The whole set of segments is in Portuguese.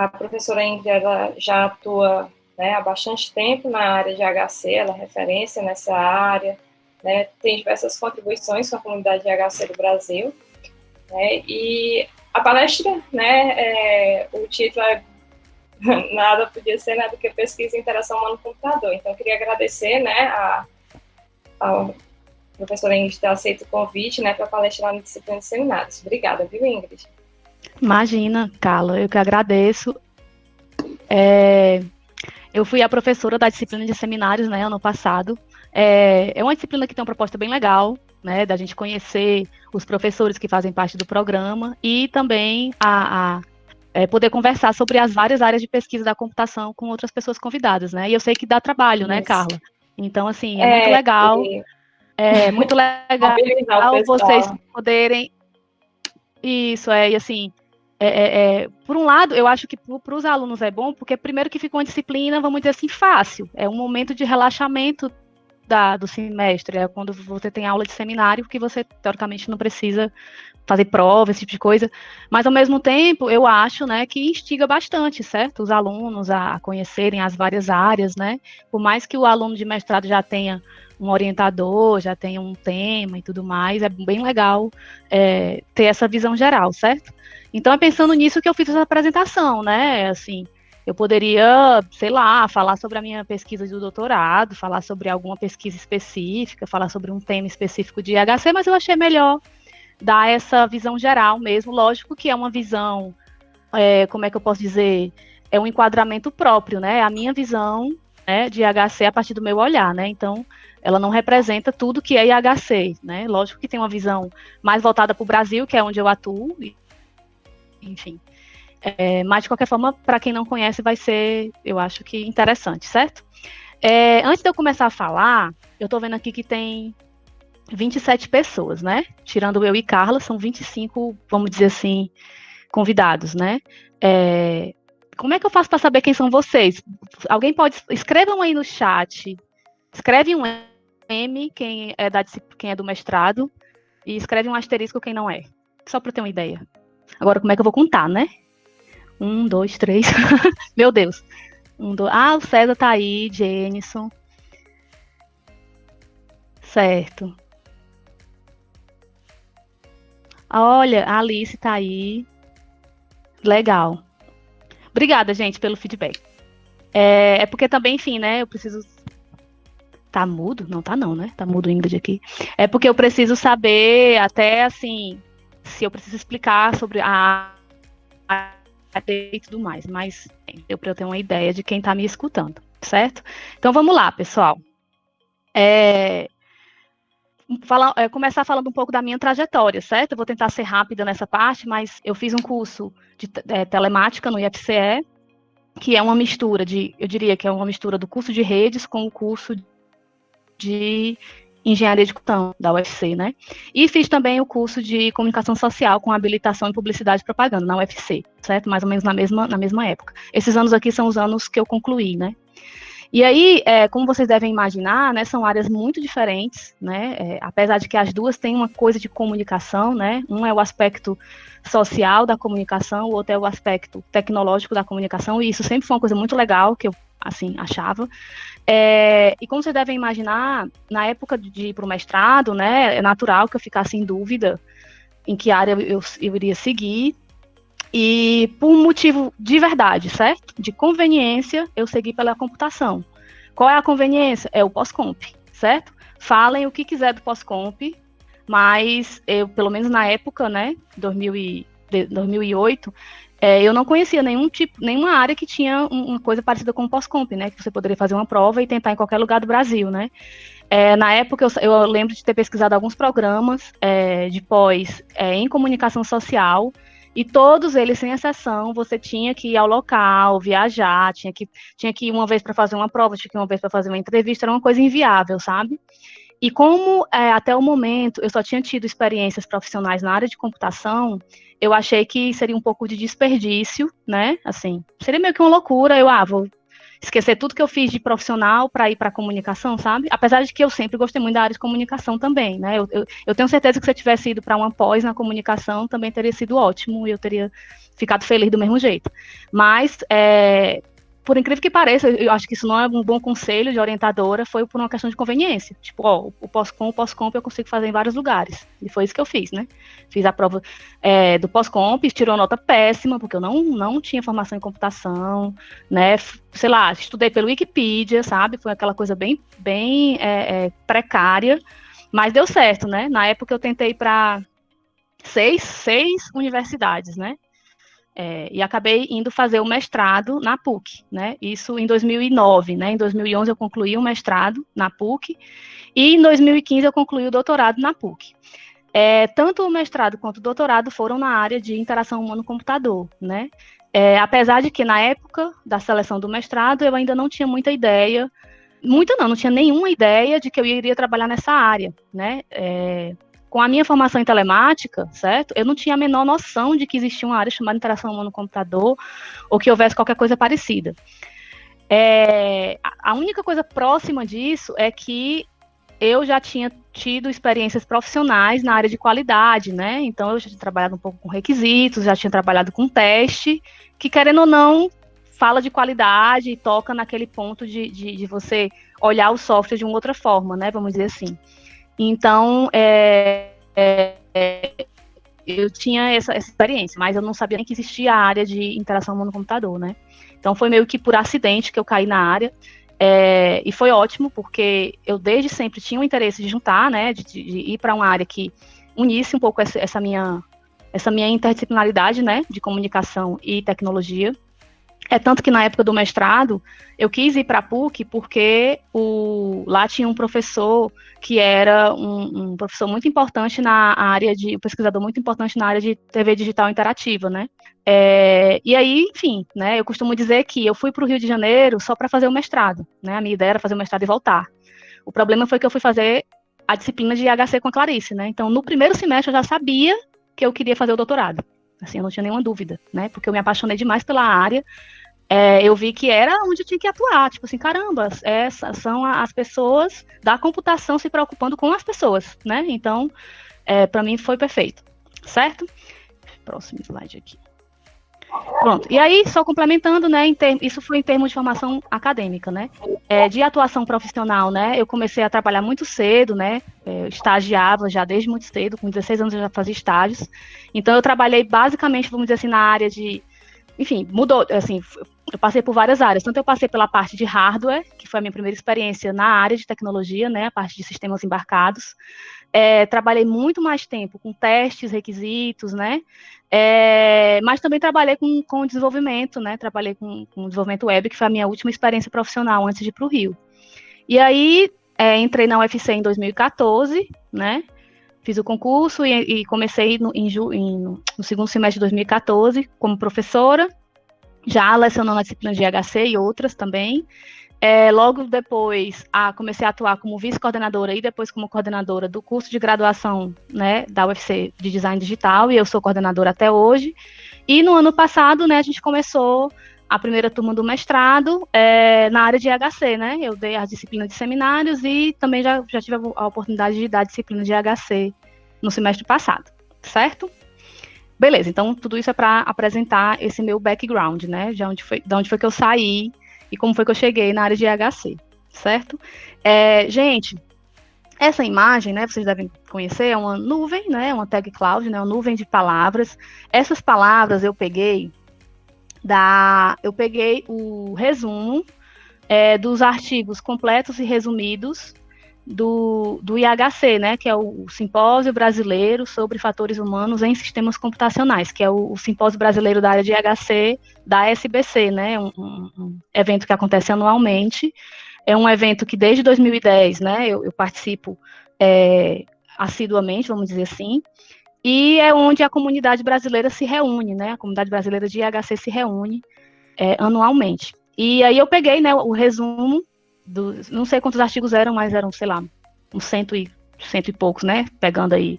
A professora Ingrid, ela já atua, né, há bastante tempo na área de HC, ela é referência nessa área, né, tem diversas contribuições com a comunidade de HC do Brasil, né, e a palestra, né, o título é nada podia ser nada do que pesquisa e interação humano-computador. Então, eu queria agradecer, né, a professora Ingrid ter aceito o convite, né, para palestrar na disciplina de seminários. Obrigada, viu, Ingrid? Imagina, Carla, eu que agradeço. Eu fui a professora da disciplina de seminários, né, ano passado. É uma disciplina que tem uma proposta bem legal, né, da gente conhecer os professores que fazem parte do programa e também poder conversar sobre as várias áreas de pesquisa da computação com outras pessoas convidadas, né? E eu sei que dá trabalho, né, Carla? Então, assim, é muito legal. É muito legal vocês poderem. Isso, e assim. Por um lado, eu acho que para os alunos é bom, porque primeiro que fica uma disciplina, vamos dizer assim, fácil. É um momento de relaxamento do semestre, é quando você tem aula de seminário, que você, teoricamente, não precisa fazer prova, esse tipo de coisa, mas, ao mesmo tempo, eu acho, né, que instiga bastante, certo? Os alunos a conhecerem as várias áreas, né? Por mais que o aluno de mestrado já tenha um orientador, já tenha um tema e tudo mais, é bem legal ter essa visão geral, certo? Então, é pensando nisso que eu fiz essa apresentação, né, assim, eu poderia, sei lá, falar sobre a minha pesquisa de doutorado, falar sobre alguma pesquisa específica, falar sobre um tema específico de IHC, mas eu achei melhor dar essa visão geral mesmo. Lógico que é uma visão, como é que eu posso dizer, é um enquadramento próprio, né, a minha visão, né, de IHC a partir do meu olhar, né, então ela não representa tudo que é IHC, né, lógico que tem uma visão mais voltada para o Brasil, que é onde eu atuo, enfim. Mas, de qualquer forma, para quem não conhece, vai ser, eu acho que interessante, certo? Antes de eu começar a falar, eu estou vendo aqui que tem 27 pessoas, né? Tirando eu e Carla, são 25, vamos dizer assim, convidados, né? Como é que eu faço para saber quem são vocês? Alguém pode... Escrevam aí no chat. Escreve um M, quem é do mestrado, e escreve um asterisco quem não é. Só para ter uma ideia. Agora, como é que eu vou contar, né? 1, 2, 3. Meu Deus. 1, 2. O César tá aí, Jenison. Certo. Olha, a Alice tá aí. Legal. Obrigada, gente, pelo feedback. Porque também, enfim, né, eu preciso... Tá mudo? Não tá não, né? Tá mudo o Ingrid aqui. É porque eu preciso saber, até, assim, se eu preciso explicar sobre e tudo mais, mas deu para eu ter uma ideia de quem está me escutando, certo? Então vamos lá, pessoal. Começar falando um pouco da minha trajetória, certo? Eu vou tentar ser rápida nessa parte, mas eu fiz um curso de telemática no IFCE, que é uma mistura eu diria que é uma mistura do curso de redes com o curso de engenharia de computação da UFC, né? E fiz também o curso de comunicação social com habilitação em publicidade e propaganda na UFC, certo? Mais ou menos na mesma época. Esses anos aqui são os anos que eu concluí, né? E aí, como vocês devem imaginar, né, são áreas muito diferentes, né? Apesar de que as duas têm uma coisa de comunicação, né? Um é o aspecto social da comunicação, o outro é o aspecto tecnológico da comunicação, e isso sempre foi uma coisa muito legal que eu, assim, achava. E como vocês devem imaginar, na época de ir para o mestrado, né, é natural que eu ficasse em dúvida em que área eu iria seguir, e por um motivo de verdade, certo? De conveniência, eu segui pela computação. Qual é a conveniência? É o pós-comp, certo? Falem o que quiser do pós-comp, mas eu, pelo menos na época, né, 2008, eu não conhecia nenhuma área que tinha uma coisa parecida com o pós-comp, né? Que você poderia fazer uma prova e tentar em qualquer lugar do Brasil, né? Na época, eu lembro de ter pesquisado alguns programas de pós em comunicação social, e todos eles, sem exceção, você tinha que ir ao local, viajar, tinha que ir uma vez para fazer uma prova, tinha que ir uma vez para fazer uma entrevista, era uma coisa inviável, sabe? E como até o momento eu só tinha tido experiências profissionais na área de computação, eu achei que seria um pouco de desperdício, né? Assim, seria meio que uma loucura. Vou esquecer tudo que eu fiz de profissional para ir para a comunicação, sabe? Apesar de que eu sempre gostei muito da área de comunicação também, né? Eu tenho certeza que se eu tivesse ido para uma pós na comunicação, também teria sido ótimo e eu teria ficado feliz do mesmo jeito. Mas, por incrível que pareça, eu acho que isso não é um bom conselho de orientadora, foi por uma questão de conveniência. Tipo, o pós-comp eu consigo fazer em vários lugares. E foi isso que eu fiz, né? Fiz a prova do pós-comp, tirou nota péssima, porque eu não tinha formação em computação, né? Sei lá, estudei pelo Wikipedia, sabe? Foi aquela coisa bem precária, mas deu certo, né? Na época eu tentei para seis universidades, né? E acabei indo fazer o mestrado na PUC, né? Isso em 2009, né? Em 2011 eu concluí o mestrado na PUC e em 2015 eu concluí o doutorado na PUC. Tanto o mestrado quanto o doutorado foram na área de interação humano-computador, né? Apesar de que na época da seleção do mestrado eu ainda não tinha muita ideia, não tinha nenhuma ideia de que eu iria trabalhar nessa área, né? Com a minha formação em telemática, certo? Eu não tinha a menor noção de que existia uma área chamada interação humano-computador ou que houvesse qualquer coisa parecida. A única coisa próxima disso é que eu já tinha tido experiências profissionais na área de qualidade, né? Então, eu já tinha trabalhado um pouco com requisitos, já tinha trabalhado com teste, que, querendo ou não, fala de qualidade e toca naquele ponto de você olhar o software de uma outra forma, né? Vamos dizer assim. Então, eu tinha essa experiência, mas eu não sabia nem que existia a área de interação humano-computador, né? Então, foi meio que por acidente que eu caí na área, e foi ótimo, porque eu desde sempre tinha o interesse de juntar, né, de ir para uma área que unisse um pouco essa minha interdisciplinaridade, né, de comunicação e tecnologia. Tanto que na época do mestrado, eu quis ir para a PUC porque lá tinha um professor que era um professor muito importante na área um pesquisador muito importante na área de TV digital interativa, né? E aí, enfim, né, eu costumo dizer que eu fui para o Rio de Janeiro só para fazer o mestrado, né? A minha ideia era fazer o mestrado e voltar. O problema foi que eu fui fazer a disciplina de IHC com a Clarice, né? Então, no primeiro semestre, eu já sabia que eu queria fazer o doutorado. Assim, eu não tinha nenhuma dúvida, né? Porque eu me apaixonei demais pela área. Eu vi que era onde eu tinha que atuar. Tipo assim, caramba, essas são as pessoas da computação se preocupando com as pessoas, né? Então, para mim foi perfeito, certo? Próximo slide aqui. Pronto. E aí, só complementando, né? Isso foi em termos de formação acadêmica, né? De atuação profissional, né? Eu comecei a trabalhar muito cedo, né? Eu estagiava já desde muito cedo, com 16 anos eu já fazia estágios. Então, eu trabalhei basicamente, vamos dizer assim, na área de... Enfim, mudou, assim, eu passei por várias áreas. Tanto eu passei pela parte de hardware, que foi a minha primeira experiência na área de tecnologia, né? A parte de sistemas embarcados. Trabalhei muito mais tempo com testes, requisitos, né? Mas também trabalhei com desenvolvimento, né? Trabalhei com desenvolvimento web, que foi a minha última experiência profissional antes de ir para o Rio. E aí, entrei na UFC em 2014, né? Fiz o concurso e comecei no segundo semestre de 2014 como professora, já lecionando a disciplina de IHC e outras também. Logo depois, comecei a atuar como vice-coordenadora e depois como coordenadora do curso de graduação, né, da UFC de Design Digital, e eu sou coordenadora até hoje. E no ano passado, né, a gente começou a primeira turma do mestrado na área de IHC, né? Eu dei a disciplina de seminários e também já tive a oportunidade de dar a disciplina de IHC no semestre passado, certo? Beleza, então tudo isso é para apresentar esse meu background, né? De onde foi que eu saí e como foi que eu cheguei na área de IHC, certo? Gente, essa imagem, né, vocês devem conhecer, é uma nuvem, né, uma tag cloud, né, uma nuvem de palavras. Essas palavras eu peguei o resumo dos artigos completos e resumidos do IHC, né, que é o Simpósio Brasileiro sobre Fatores Humanos em Sistemas Computacionais, que é o Simpósio Brasileiro da área de IHC da SBC, né, um evento que acontece anualmente. É um evento que desde 2010, né, eu participo assiduamente, vamos dizer assim, e é onde a comunidade brasileira se reúne, né, a comunidade brasileira de IHC se reúne anualmente. E aí eu peguei, né, o resumo não sei quantos artigos eram, mas eram, sei lá, uns cento e poucos, né, pegando aí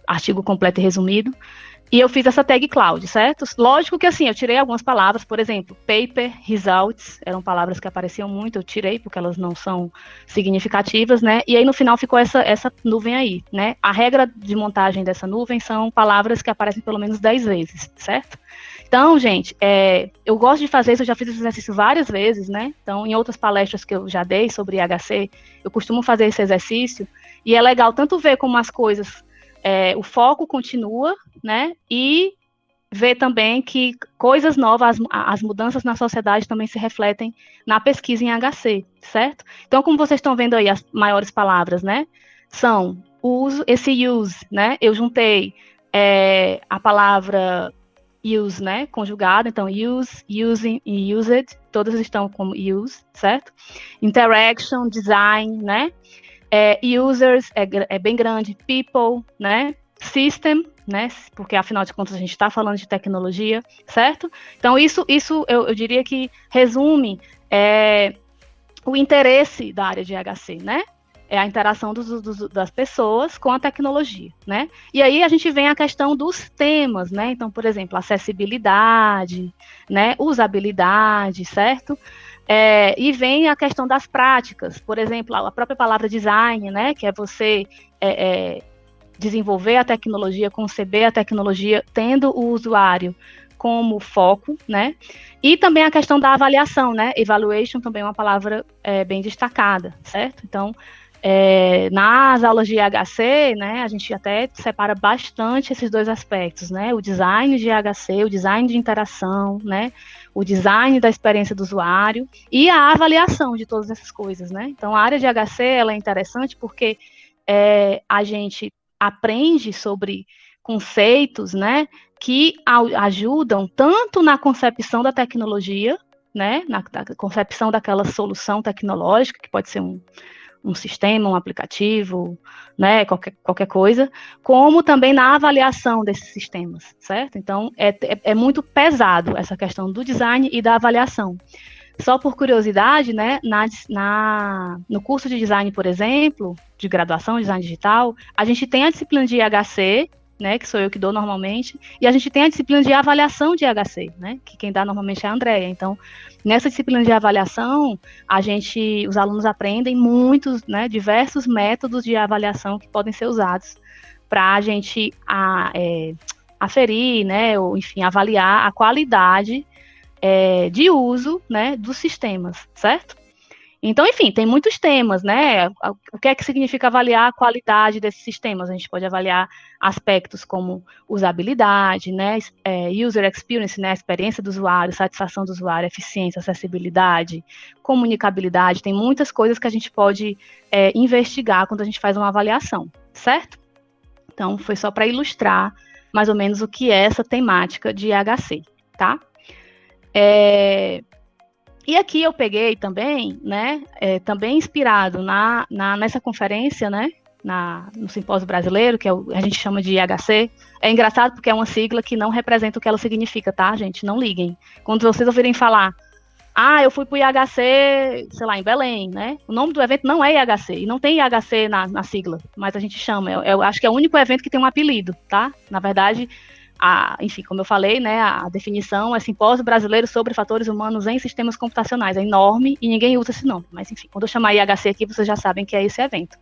artigo completo e resumido, E eu fiz essa tag cloud, certo? Lógico que assim, eu tirei algumas palavras, por exemplo, paper, results, eram palavras que apareciam muito, eu tirei porque elas não são significativas, né? E aí no final ficou essa nuvem aí, né? A regra de montagem dessa nuvem são palavras que aparecem pelo menos 10 vezes, certo? Então, gente, eu gosto de fazer isso, eu já fiz esse exercício várias vezes, né? Então, em outras palestras que eu já dei sobre IHC, eu costumo fazer esse exercício, e é legal tanto ver como as coisas, o foco continua, né? E ver também que coisas novas, as mudanças na sociedade também se refletem na pesquisa em HC, certo? Então, como vocês estão vendo aí, as maiores palavras, né? São esse use, né? Eu juntei a palavra use, né? Conjugada, então use, using e used, todas estão como use, certo? Interaction, design, né? Users é bem grande, people, né? System, né? Porque afinal de contas a gente está falando de tecnologia, certo? Então isso eu diria que resume o interesse da área de HC, né? É a interação das pessoas com a tecnologia, né? E aí a gente vem a questão dos temas, né? Então, por exemplo, acessibilidade, né? Usabilidade, certo? E vem a questão das práticas, por exemplo, a própria palavra design, né? Que é você desenvolver a tecnologia, conceber a tecnologia, tendo o usuário como foco, né? E também a questão da avaliação, né? Evaluation também é uma palavra bem destacada, certo? Então, nas aulas de IHC, né, a gente até separa bastante esses dois aspectos, né? O design de IHC, o design de interação, né? O design da experiência do usuário e a avaliação de todas essas coisas, né? Então, a área de IHC, ela é interessante porque a gente aprende sobre conceitos, né, que ajudam tanto na concepção da tecnologia, né, na concepção daquela solução tecnológica, que pode ser um sistema, um aplicativo, né, qualquer coisa, como também na avaliação desses sistemas, certo? Então, é muito pesado essa questão do design e da avaliação. Só por curiosidade, né, no curso de design, por exemplo, de graduação de design digital, a gente tem a disciplina de IHC, né, que sou eu que dou normalmente, e a gente tem a disciplina de avaliação de IHC, né, que quem dá normalmente é a Andréia. Então, nessa disciplina de avaliação, os alunos aprendem muitos, né, diversos métodos de avaliação que podem ser usados para a gente aferir, né, ou enfim, avaliar a qualidade de uso, né, dos sistemas, certo? Então, enfim, tem muitos temas, né? O que é que significa avaliar a qualidade desses sistemas? A gente pode avaliar aspectos como usabilidade, né? User experience, né? A experiência do usuário, satisfação do usuário, eficiência, acessibilidade, comunicabilidade. Tem muitas coisas que a gente pode investigar quando a gente faz uma avaliação, certo? Então, foi só para ilustrar mais ou menos o que é essa temática de IHC, tá? E aqui eu peguei também, né, também inspirado nessa conferência, né, no Simpósio Brasileiro, que a gente chama de IHC. É engraçado porque é uma sigla que não representa o que ela significa, tá, gente? Não liguem. Quando vocês ouvirem falar, eu fui para o IHC, sei lá, em Belém, né? O nome do evento não é IHC, e não tem IHC na sigla, mas a gente chama. Eu acho que é o único evento que tem um apelido, tá? Na verdade, enfim, como eu falei, né, a definição é Simpósio Brasileiro sobre Fatores Humanos em Sistemas Computacionais. É enorme e ninguém usa esse nome. Mas, enfim, quando eu chamar IHC aqui, vocês já sabem que é esse evento.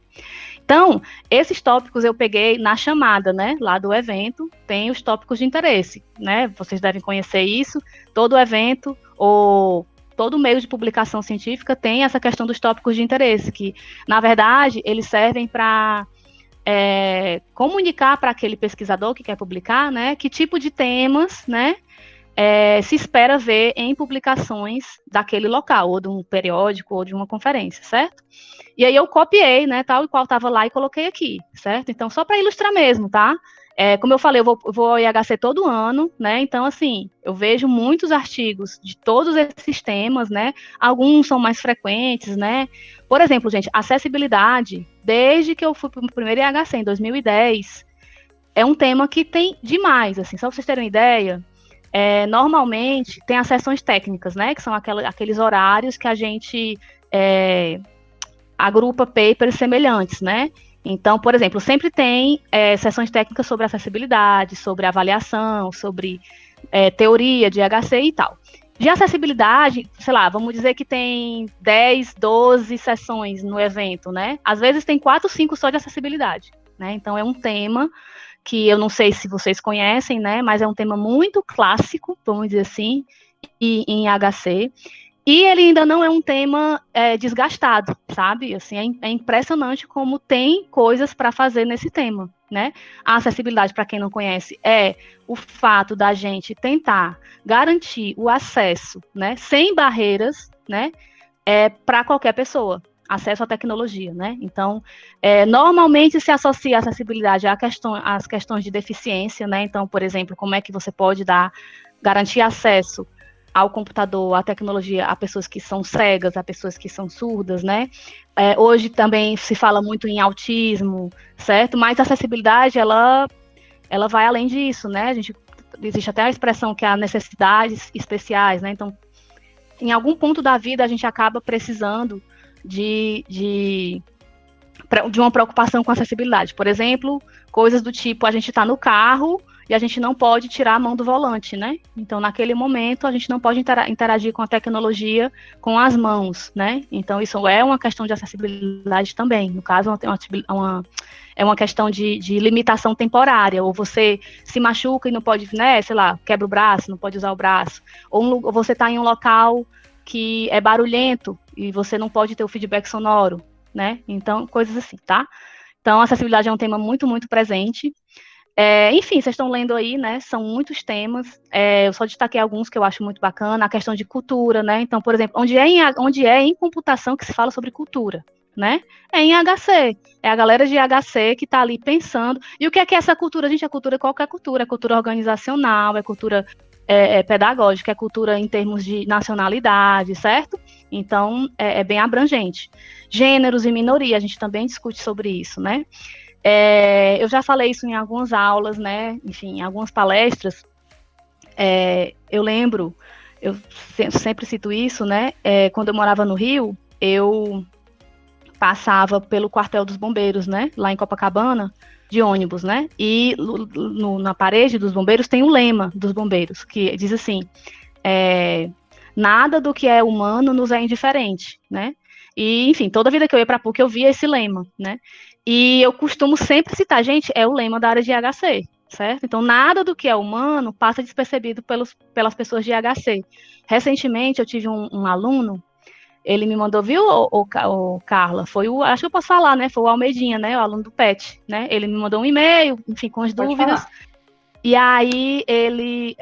Então, esses tópicos eu peguei na chamada, né, lá do evento, tem os tópicos de interesse, né? Vocês devem conhecer isso. Todo evento ou todo meio de publicação científica tem essa questão dos tópicos de interesse, que, na verdade, eles servem para comunicar para aquele pesquisador que quer publicar, né, que tipo de temas, né, se espera ver em publicações daquele local, ou de um periódico, ou de uma conferência, certo? E aí eu copiei, né, tal e qual estava lá e coloquei aqui, certo? Então, só para ilustrar mesmo, tá? Como eu falei, eu vou ao IHC todo ano, né? Então, assim, eu vejo muitos artigos de todos esses temas, né? Alguns são mais frequentes, né? Por exemplo, gente, acessibilidade, desde que eu fui para o primeiro IHC em 2010, é um tema que tem demais, assim, só para vocês terem uma ideia, normalmente tem as sessões técnicas, né? Que são aqueles horários que a gente agrupa papers semelhantes, né? Então, por exemplo, sempre tem sessões técnicas sobre acessibilidade, sobre avaliação, sobre teoria de HC e tal. De acessibilidade, sei lá, vamos dizer que tem 10, 12 sessões no evento, né? Às vezes tem 4, 5 só de acessibilidade, né? Então é um tema que eu não sei se vocês conhecem, né? Mas é um tema muito clássico, vamos dizer assim, em HC. E ele ainda não é um tema desgastado, sabe? Assim, é impressionante como tem coisas para fazer nesse tema, né? A acessibilidade, para quem não conhece, é o fato da gente tentar garantir o acesso, né, sem barreiras, né, para qualquer pessoa, acesso à tecnologia, né? Então, normalmente se associa a acessibilidade às questões de deficiência, né? Então, por exemplo, como é que você pode garantir acesso ao computador, à tecnologia, a pessoas que são cegas, a pessoas que são surdas, né? Hoje também se fala muito em autismo, certo? Mas a acessibilidade, ela vai além disso, né? Existe até a expressão que há necessidades especiais, né? Então, em algum ponto da vida, a gente acaba precisando de uma preocupação com acessibilidade. Por exemplo, coisas do tipo, a gente está no carro e a gente não pode tirar a mão do volante, né? Então, naquele momento, a gente não pode interagir com a tecnologia com as mãos, né? Então, isso é uma questão de acessibilidade também. No caso, é uma questão de limitação temporária, ou você se machuca e não pode, né, sei lá, quebra o braço, não pode usar o braço, ou você está em um local que é barulhento e você não pode ter o feedback sonoro, né? Então, coisas assim, tá? Então, a acessibilidade é um tema muito, muito presente. Enfim, vocês estão lendo aí, né? São muitos temas. Eu só destaquei alguns que eu acho muito bacana. A questão de cultura, né? Então, por exemplo, onde é em computação que se fala sobre cultura, né? É em HC. É a galera de HC que está ali pensando. E o que é essa cultura? Gente, a cultura é qualquer cultura. É cultura organizacional, é cultura pedagógica, é cultura em termos de nacionalidade, certo? Então, é bem abrangente. Gêneros e minoria, a gente também discute sobre isso, né? Eu já falei isso em algumas aulas, né? Enfim, em algumas palestras. Eu lembro, eu sempre cito isso, né? Quando eu morava no Rio, eu passava pelo quartel dos bombeiros, né? Lá em Copacabana, de ônibus, né? E na parede dos bombeiros tem o lema dos bombeiros, que diz assim: nada do que é humano nos é indiferente, né? E, enfim, toda vida que eu ia para a PUC eu via esse lema, né? E eu costumo sempre citar, gente, é o lema da área de HC, certo? Então, nada do que é humano passa despercebido pelas pessoas de HC. Recentemente, eu tive um aluno, ele me mandou, viu, o Carla? Acho que eu posso falar, né? Foi o Almeidinha, né? O aluno do PET, né? Ele me mandou um e-mail, enfim, com as dúvidas. Falar. E aí, ele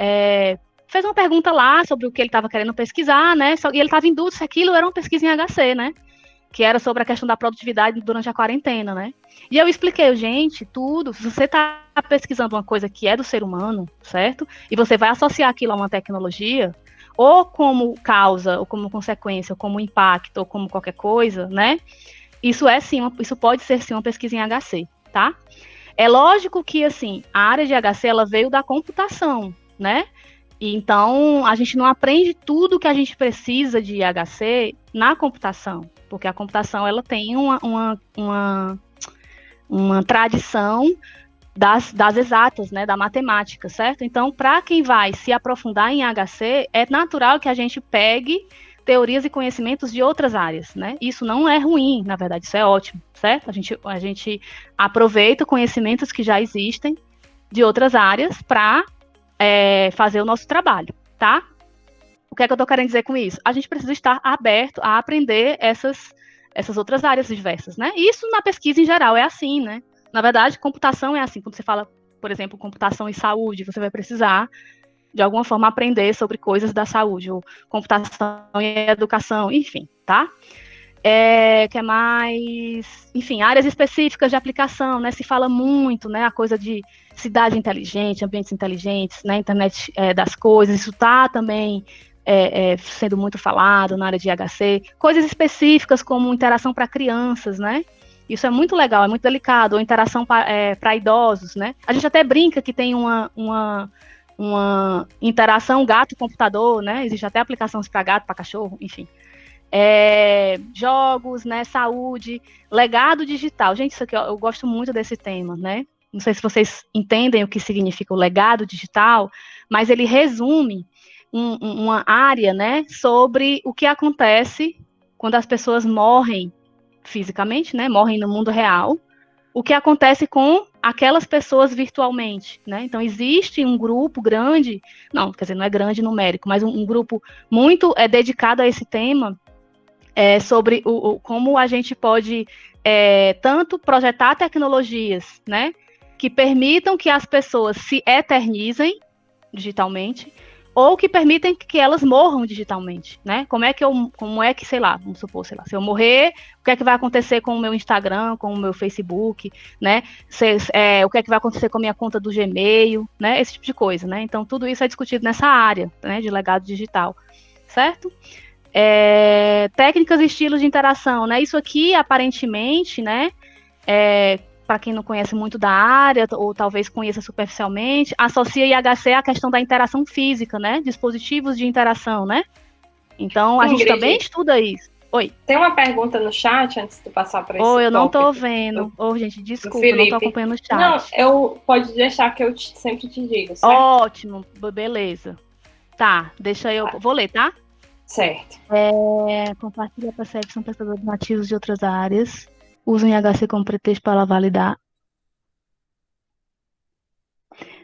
fez uma pergunta lá sobre o que ele estava querendo pesquisar, né? E ele estava em dúvida se aquilo era uma pesquisa em HC, né? Que era sobre a questão da produtividade durante a quarentena, né? E eu expliquei, gente, tudo, se você está pesquisando uma coisa que é do ser humano, certo? E você vai associar aquilo a uma tecnologia, ou como causa, ou como consequência, ou como impacto, ou como qualquer coisa, né? Isso pode ser sim uma pesquisa em HC, tá? É lógico que, assim, a área de HC, ela veio da computação, né? E então, a gente não aprende tudo que a gente precisa de HC na computação, porque a computação, ela tem uma tradição das exatas, né, da matemática, certo? Então, para quem vai se aprofundar em HC, é natural que a gente pegue teorias e conhecimentos de outras áreas, né? Isso não é ruim, na verdade, isso é ótimo, certo? A gente aproveita conhecimentos que já existem de outras áreas para fazer o nosso trabalho, tá? O que é que eu estou querendo dizer com isso? A gente precisa estar aberto a aprender essas outras áreas diversas, né? E isso na pesquisa em geral é assim, né? Na verdade, computação é assim. Quando você fala, por exemplo, computação e saúde, você vai precisar, de alguma forma, aprender sobre coisas da saúde, ou computação e educação, enfim, tá? Que é mais, enfim, áreas específicas de aplicação, né? Se fala muito, né? A coisa de cidade inteligente, ambientes inteligentes, né? Internet das coisas, isso está também sendo muito falado na área de HC. Coisas específicas como interação para crianças, né? Isso é muito legal, é muito delicado. Ou interação para idosos, né? A gente até brinca que tem uma interação gato-computador, né? Existe até aplicações para gato, para cachorro, enfim. jogos, né, saúde, legado digital. Gente, isso aqui eu gosto muito desse tema, né? Não sei se vocês entendem o que significa o legado digital, mas ele resume uma área, né, sobre o que acontece quando as pessoas morrem fisicamente, né, morrem no mundo real, o que acontece com aquelas pessoas virtualmente, né? Então, existe um grupo grande, não, quer dizer, não é grande numérico, mas um grupo muito dedicado a esse tema, sobre como a gente pode tanto projetar tecnologias, né, que permitam que as pessoas se eternizem digitalmente, ou que permitem que elas morram digitalmente, né? Como é que, sei lá, vamos supor, sei lá, se eu morrer, o que é que vai acontecer com o meu Instagram, com o meu Facebook, né? O que é que vai acontecer com a minha conta do Gmail, né? Esse tipo de coisa, né? Então, tudo isso é discutido nessa área, né, de legado digital, certo? Técnicas e estilos de interação, né? Isso aqui, aparentemente, né, para quem não conhece muito da área, ou talvez conheça superficialmente, associa IHC à questão da interação física, né? Dispositivos de interação, né? Então, a gente também estuda isso. Oi. Tem uma pergunta no chat, antes de passar para esse tópico. Eu não tô vendo. Gente, desculpa, eu não tô acompanhando o chat. Não, pode deixar que eu sempre te digo, certo? Ótimo, beleza. Tá, deixa eu... Vou ler, tá? Certo. Compartilha para que são prestadores nativos de outras áreas. Usam IHC como pretexto para validar.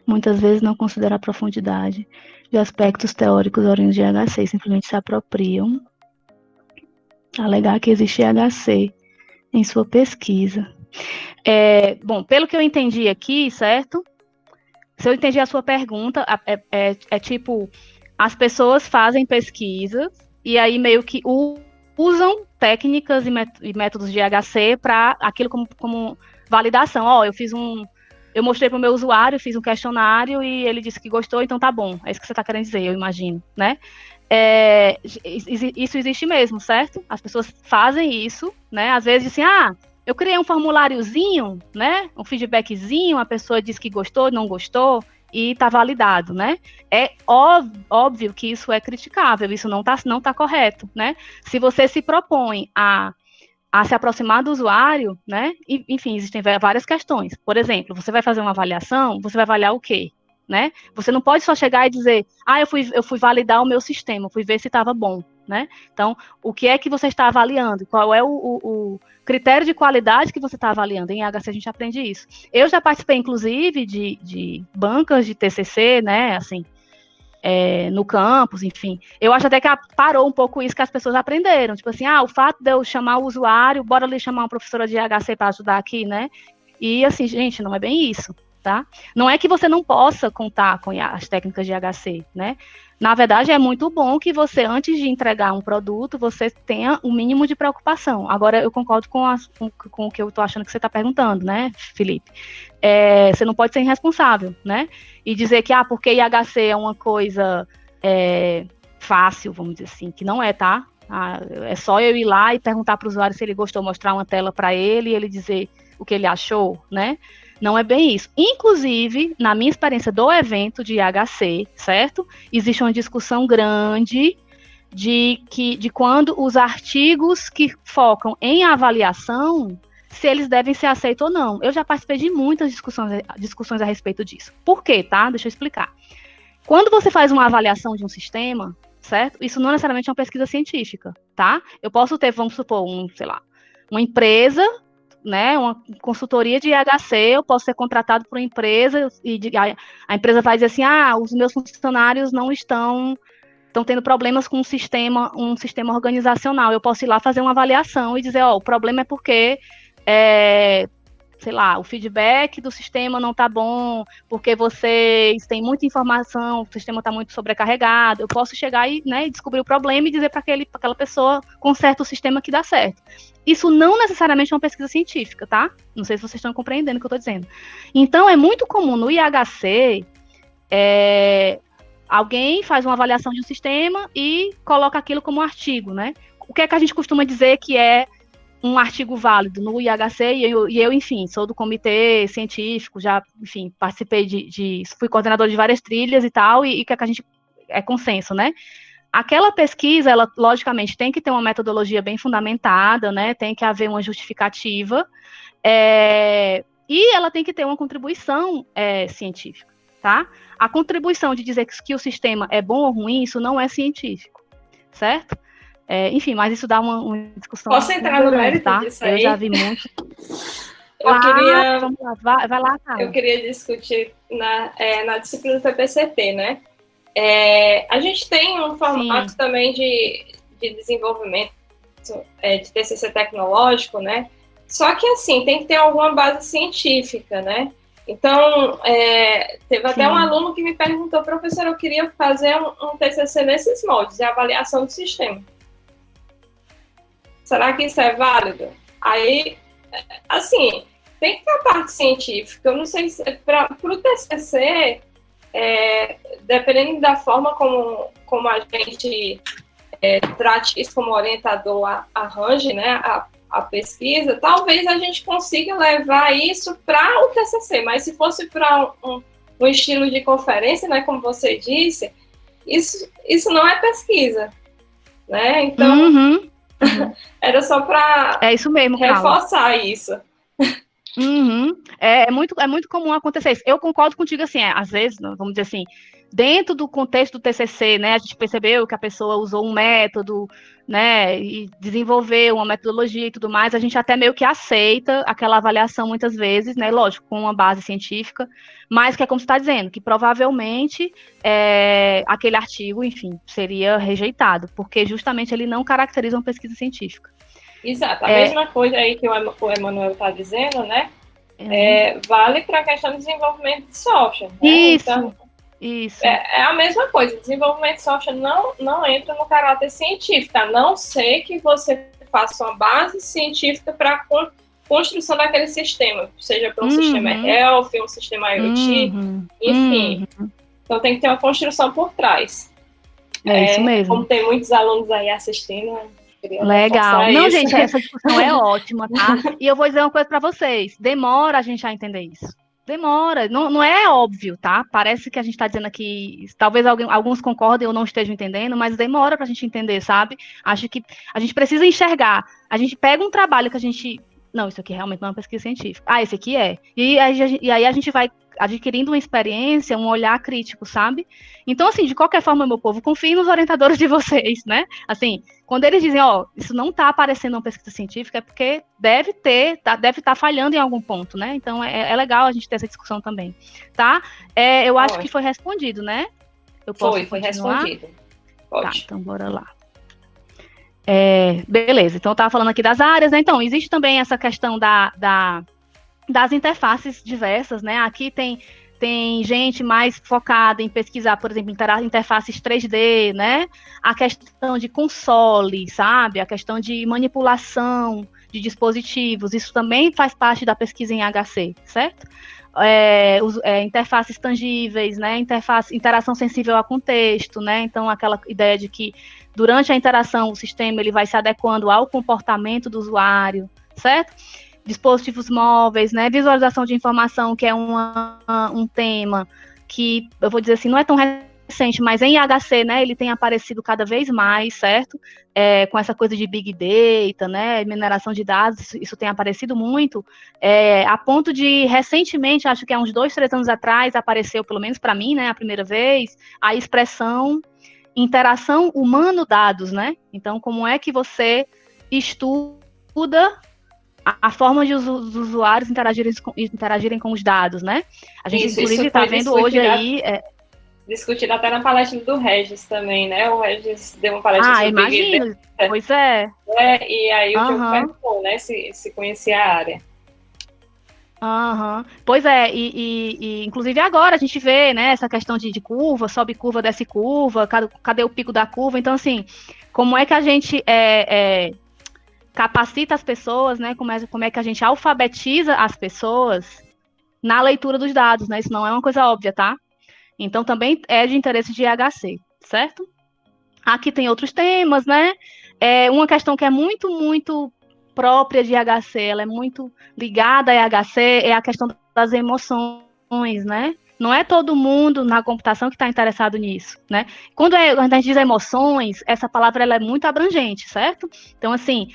Muitas vezes não consideram a profundidade de aspectos teóricos oriundos de IHC, simplesmente se apropriam, alegar que existe IHC em sua pesquisa. Bom, pelo que eu entendi aqui, certo? Se eu entendi a sua pergunta, tipo, as pessoas fazem pesquisas e aí meio que usam técnicas e métodos de IHC para aquilo como validação. Eu mostrei para o meu usuário, fiz um questionário e ele disse que gostou, então tá bom. É isso que você está querendo dizer, eu imagino, né? Isso existe mesmo, certo? As pessoas fazem isso, né? Às vezes dizem, eu criei um formuláriozinho, né? Um feedbackzinho, a pessoa disse que gostou, não gostou, e está validado, né? É óbvio que isso é criticável, isso não tá correto, né? Se você se propõe a se aproximar do usuário, né? Enfim, existem várias questões. Por exemplo, você vai fazer uma avaliação, você vai avaliar o quê? Né? Você não pode só chegar e dizer, eu fui validar o meu sistema, fui ver se estava bom, né? Então, o que é que você está avaliando? Qual é o critério de qualidade que você está avaliando? Em IHC a gente aprende isso. Eu já participei, inclusive, de bancas de TCC, né? Assim, no campus, enfim. Eu acho até que parou um pouco isso que as pessoas aprenderam. Tipo assim, o fato de eu chamar o usuário, bora ali chamar uma professora de IHC para ajudar aqui, né? E assim, gente, não é bem isso, tá? Não é que você não possa contar com as técnicas de IHC, né? Na verdade, é muito bom que você, antes de entregar um produto, você tenha um mínimo de preocupação. Agora, eu concordo com o que eu estou achando que você está perguntando, né, Felipe? Você não pode ser irresponsável, né? E dizer que, porque IHC é uma coisa fácil, vamos dizer assim, que não é, tá? É só eu ir lá e perguntar para o usuário se ele gostou, mostrar uma tela para ele e ele dizer o que ele achou, né? Não é bem isso. Inclusive, na minha experiência do evento de IHC, certo? Existe uma discussão grande de quando os artigos que focam em avaliação, se eles devem ser aceitos ou não. Eu já participei de muitas discussões a respeito disso. Por quê, tá? Deixa eu explicar. Quando você faz uma avaliação de um sistema, certo? Isso não necessariamente é uma pesquisa científica, tá? Eu posso ter, vamos supor, uma empresa, né, uma consultoria de IHC, eu posso ser contratado por uma empresa e a empresa vai dizer assim, os meus funcionários não estão tendo problemas com um sistema organizacional. Eu posso ir lá fazer uma avaliação e dizer, o problema é porque sei lá, o feedback do sistema não está bom, porque vocês têm muita informação, o sistema está muito sobrecarregado. Eu posso chegar e descobrir o problema e dizer para aquela pessoa, conserta o sistema que dá certo. Isso não necessariamente é uma pesquisa científica, tá? Não sei se vocês estão compreendendo o que eu estou dizendo. Então, é muito comum no IHC, alguém faz uma avaliação de um sistema e coloca aquilo como artigo, né? O que é que a gente costuma dizer que é um artigo válido no IHC, e eu, enfim, sou do comitê científico, já, enfim, participei fui coordenador de várias trilhas e tal, e que a gente, consenso, né? aquela pesquisa, ela, logicamente, tem que ter uma metodologia bem fundamentada, né? Tem que haver uma justificativa, e ela tem que ter uma contribuição científica, tá? A contribuição de dizer que o sistema é bom ou ruim, isso não é científico, certo? Enfim, mas isso dá uma discussão. Posso entrar no mérito tá? disso aí? Eu já vi muito. Vamos lá, vai lá, cara. Eu queria discutir na disciplina do PPCT, né? A gente tem um formato também de desenvolvimento de TCC tecnológico, né? Só que, assim, tem que ter alguma base científica, né? Então, teve até um aluno que me perguntou, professor, eu queria fazer um TCC nesses moldes, de avaliação do sistema. Será que isso é válido? Aí, assim, tem que ter a parte científica. Eu não sei se para o TCC, dependendo da forma como a gente trate isso como orientador, arranje, né, a pesquisa, talvez a gente consiga levar isso para o TCC, mas se fosse para um estilo de conferência, né, como você disse, isso não é pesquisa, né? Então, era só para reforçar isso. É muito comum acontecer isso. Eu concordo contigo, assim, às vezes, vamos dizer assim, dentro do contexto do TCC, né, a gente percebeu que a pessoa usou um método, né, e desenvolveu uma metodologia e tudo mais, a gente até meio que aceita aquela avaliação muitas vezes, né, lógico, com uma base científica, mas que é como você está dizendo, que provavelmente aquele artigo, enfim, seria rejeitado, porque justamente ele não caracteriza uma pesquisa científica. Exato, a mesma coisa aí que o Emanuel está dizendo, né, vale para a questão do desenvolvimento de software. Né? Isso. É a mesma coisa, desenvolvimento de software não entra no caráter científico, a não ser que você faça uma base científica para a construção daquele sistema, seja para um sistema health, um sistema IoT, enfim. Então tem que ter uma construção por trás. Isso mesmo. Como tem muitos alunos aí assistindo, legal. Não, gente, essa discussão é ótima, tá? E eu vou dizer uma coisa para vocês, demora a gente a entender isso. Demora, não é óbvio, tá? Parece que a gente está dizendo aqui, talvez alguns concordem ou não estejam entendendo, mas demora para a gente entender, sabe? Acho que a gente precisa enxergar. A gente pega um trabalho que a gente... Não, isso aqui realmente não é uma pesquisa científica. Ah, esse aqui é. E aí a gente vai adquirindo uma experiência, um olhar crítico, sabe? Então, assim, de qualquer forma, meu povo, confiem nos orientadores de vocês, né? Assim, quando eles dizem, isso não está aparecendo uma pesquisa científica, é porque deve estar falhando em algum ponto, né? Então, é legal a gente ter essa discussão também, tá? Eu acho que foi respondido, né? Eu posso foi respondido. Pode. Tá, então bora lá. Beleza, então eu estava falando aqui das áreas, né? Então, existe também essa questão das interfaces diversas, né? Aqui tem gente mais focada em pesquisar, por exemplo, interfaces 3D, né? A questão de console, sabe? A questão de manipulação de dispositivos, isso também faz parte da pesquisa em HC, certo? Interfaces tangíveis, né? Interação sensível a contexto, né? Então, aquela ideia de que durante a interação o sistema ele vai se adequando ao comportamento do usuário, certo? Dispositivos móveis, né? Visualização de informação, que é um tema que, eu vou dizer assim, não é tão recente, mas em HC, né, ele tem aparecido cada vez mais, certo? Com essa coisa de Big Data, né, mineração de dados, isso tem aparecido muito, a ponto de, recentemente, acho que há uns 2, 3 anos atrás, apareceu, pelo menos para mim, né, a primeira vez, a expressão interação humano-dados, né? Então, como é que você estuda a forma de os usuários interagirem com os dados, né? A gente, inclusive, está vendo hoje aí... Discutido até na palestra do Regis também, né? O Regis deu uma palestra sobre imagino. Big Data. Pois é. E aí o Diogo perguntou, né? Se conhecia a área. Pois é, e inclusive agora a gente vê, né, essa questão de curva, sobe curva, desce curva, cadê o pico da curva? Então, assim, como é que a gente capacita as pessoas, né, como é que a gente alfabetiza as pessoas na leitura dos dados, né? Isso não é uma coisa óbvia, tá? Então, também é de interesse de IHC, certo? Aqui tem outros temas, né? Uma questão que é muito, muito própria de IHC, ela é muito ligada a IHC, é a questão das emoções, né? Não é todo mundo na computação que está interessado nisso, né? Quando a gente diz emoções, essa palavra ela é muito abrangente, certo? Então, assim,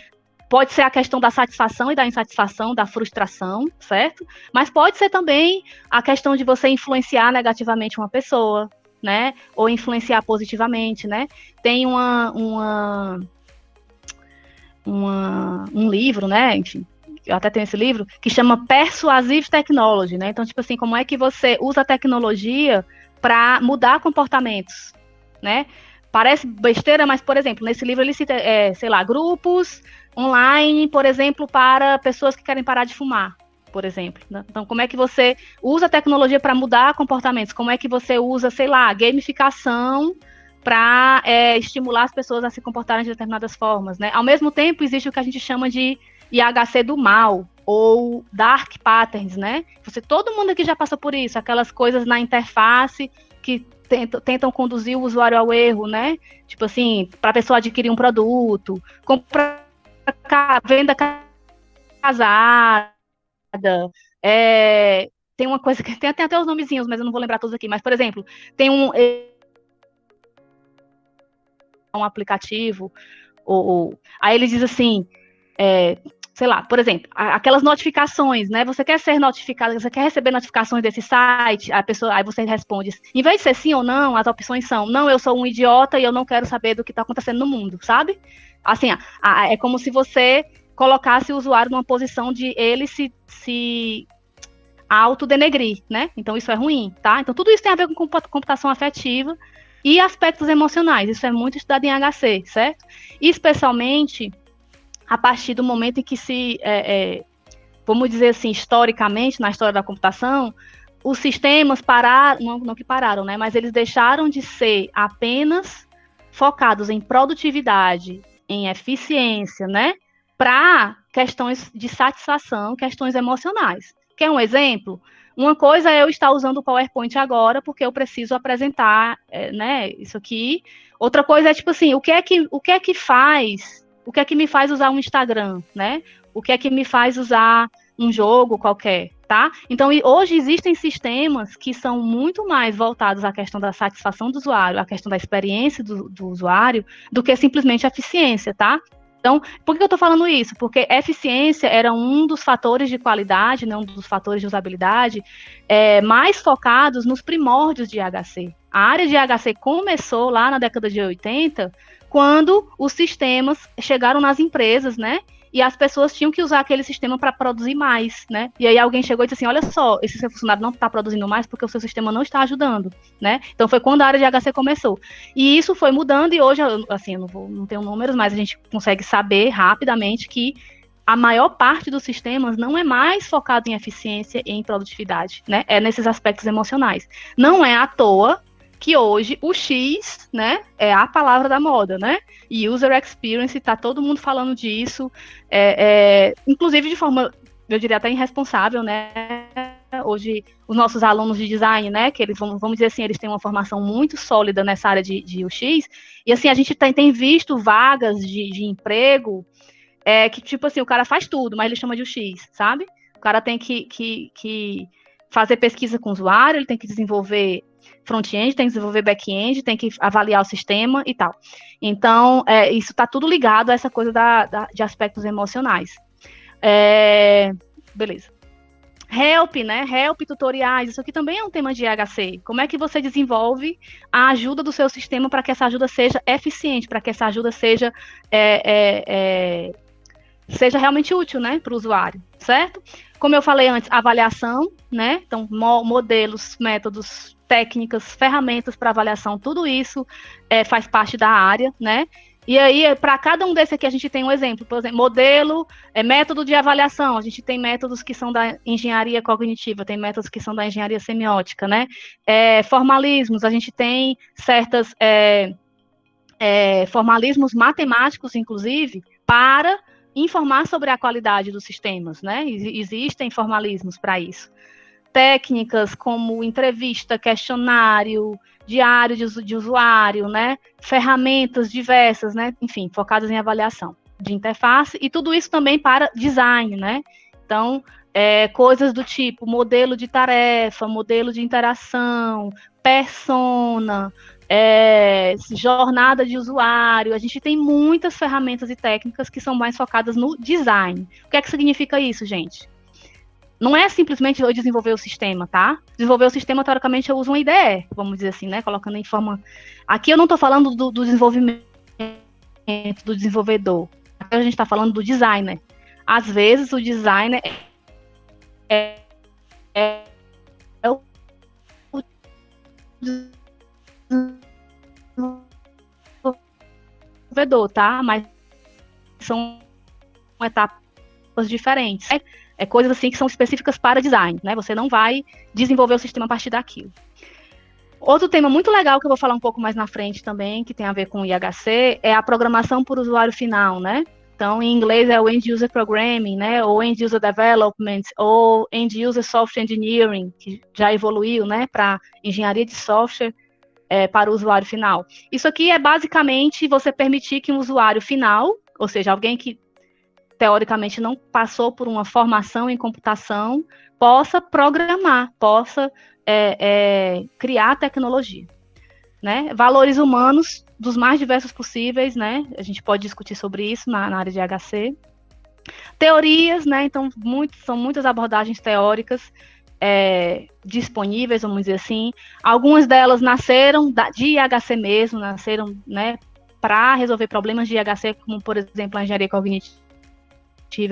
pode ser a questão da satisfação e da insatisfação, da frustração, certo? Mas pode ser também a questão de você influenciar negativamente uma pessoa, né? Ou influenciar positivamente, né? Tem um livro, né? Enfim, eu até tenho esse livro, que chama Persuasive Technology, né? Então, tipo assim, como é que você usa a tecnologia para mudar comportamentos, né? Parece besteira, mas, por exemplo, nesse livro ele cita, sei lá, grupos online, por exemplo, para pessoas que querem parar de fumar, por exemplo. Né? Então, como é que você usa a tecnologia para mudar comportamentos? Como é que você usa, sei lá, gamificação para estimular as pessoas a se comportarem de determinadas formas, né? Ao mesmo tempo, existe o que a gente chama de IHC do mal, ou dark patterns, né? Todo mundo aqui já passou por isso, aquelas coisas na interface que tentam conduzir o usuário ao erro, né? Tipo assim, para a pessoa adquirir um produto, comprar, venda casada, tem uma coisa que tem até os nomezinhos, mas eu não vou lembrar todos aqui, mas, por exemplo, tem um aplicativo, aí ele diz assim, sei lá, por exemplo, aquelas notificações, né? Você quer ser notificado, você quer receber notificações desse site, aí você responde, em vez de ser sim ou não, as opções são, não, eu sou um idiota e eu não quero saber do que está acontecendo no mundo, sabe? Assim, é como se você colocasse o usuário numa posição de ele se autodenegrir, né? Então isso é ruim, tá? Então tudo isso tem a ver com computação afetiva e aspectos emocionais, isso é muito estudado em HC, certo? E especialmente a partir do momento em que vamos dizer assim, historicamente, na história da computação, os sistemas pararam, não que pararam, né? Mas eles deixaram de ser apenas focados em produtividade, em eficiência, né? Para questões de satisfação, questões emocionais. Quer um exemplo? Uma coisa é eu estar usando o PowerPoint agora porque eu preciso apresentar, né, isso aqui. Outra coisa é tipo assim, o que é que me faz usar um Instagram, né? O que é que me faz usar um jogo qualquer, tá? Então, hoje existem sistemas que são muito mais voltados à questão da satisfação do usuário, à questão da experiência do usuário, do que simplesmente a eficiência, tá? Então, por que eu estou falando isso? Porque eficiência era um dos fatores de qualidade, né, um dos fatores de usabilidade mais focados nos primórdios de IHC. A área de IHC começou lá na década de 80, quando os sistemas chegaram nas empresas, né? E as pessoas tinham que usar aquele sistema para produzir mais, né? E aí alguém chegou e disse assim, olha só, esse seu funcionário não está produzindo mais porque o seu sistema não está ajudando, né? Então foi quando a área de HC começou. E isso foi mudando e hoje, assim, eu não tenho números, mas a gente consegue saber rapidamente que a maior parte dos sistemas não é mais focado em eficiência e em produtividade, né? É nesses aspectos emocionais. Não é à toa que hoje o X, né, é a palavra da moda, né? E user experience, tá todo mundo falando disso, inclusive de forma, eu diria até irresponsável, né? Hoje, os nossos alunos de design, né, que eles vamos dizer assim, eles têm uma formação muito sólida nessa área de UX, e assim, a gente tem visto vagas de emprego que, tipo assim, o cara faz tudo, mas ele chama de UX, sabe? O cara tem que fazer pesquisa com o usuário, ele tem que desenvolver front-end, tem que desenvolver back-end, tem que avaliar o sistema e tal. Então, isso está tudo ligado a essa coisa de aspectos emocionais. Beleza. Help, né? Help, tutoriais, isso aqui também é um tema de IHC. Como é que você desenvolve a ajuda do seu sistema para que essa ajuda seja eficiente, para que essa ajuda seja realmente útil, né, para o usuário, certo? Como eu falei antes, avaliação, né? Então, modelos, métodos, técnicas, ferramentas para avaliação, tudo isso faz parte da área, né? E aí, para cada um desse aqui, a gente tem um exemplo. Por exemplo, modelo, método de avaliação. A gente tem métodos que são da engenharia cognitiva, tem métodos que são da engenharia semiótica, né? Formalismos, a gente tem certas formalismos matemáticos, inclusive, para informar sobre a qualidade dos sistemas, né? Existem formalismos para isso. Técnicas como entrevista, questionário, diário de usuário, né? Ferramentas diversas, né? Enfim, focadas em avaliação de interface, e tudo isso também para design, né? Então, coisas do tipo modelo de tarefa, modelo de interação, persona, jornada de usuário. A gente tem muitas ferramentas e técnicas que são mais focadas no design. O que é que significa isso, gente? Não é simplesmente eu desenvolver o sistema, tá? Desenvolver o sistema, teoricamente, eu uso uma IDE, vamos dizer assim, né? Colocando em forma... Aqui eu não estou falando do desenvolvimento do desenvolvedor. Aqui a gente está falando do designer. Às vezes, o designer é o desenvolvedor, tá? Mas são etapas diferentes. Coisas assim que são específicas para design, né? Você não vai desenvolver o sistema a partir daquilo. Outro tema muito legal que eu vou falar um pouco mais na frente também, que tem a ver com o IHC, é a programação por usuário final, né? Então, em inglês é o End User Programming, né? Ou End User Development, ou End User Software Engineering, que já evoluiu, né? Para engenharia de software para o usuário final. Isso aqui é basicamente você permitir que um usuário final, ou seja, alguém que teoricamente não passou por uma formação em computação, possa programar, possa criar tecnologia, né? Valores humanos dos mais diversos possíveis, né? A gente pode discutir sobre isso na área de HC. Teorias, né? Então, são muitas abordagens teóricas disponíveis, vamos dizer assim. Algumas delas nasceram de IHC mesmo, nasceram, né, para resolver problemas de IHC, como, por exemplo, a engenharia cognitiva,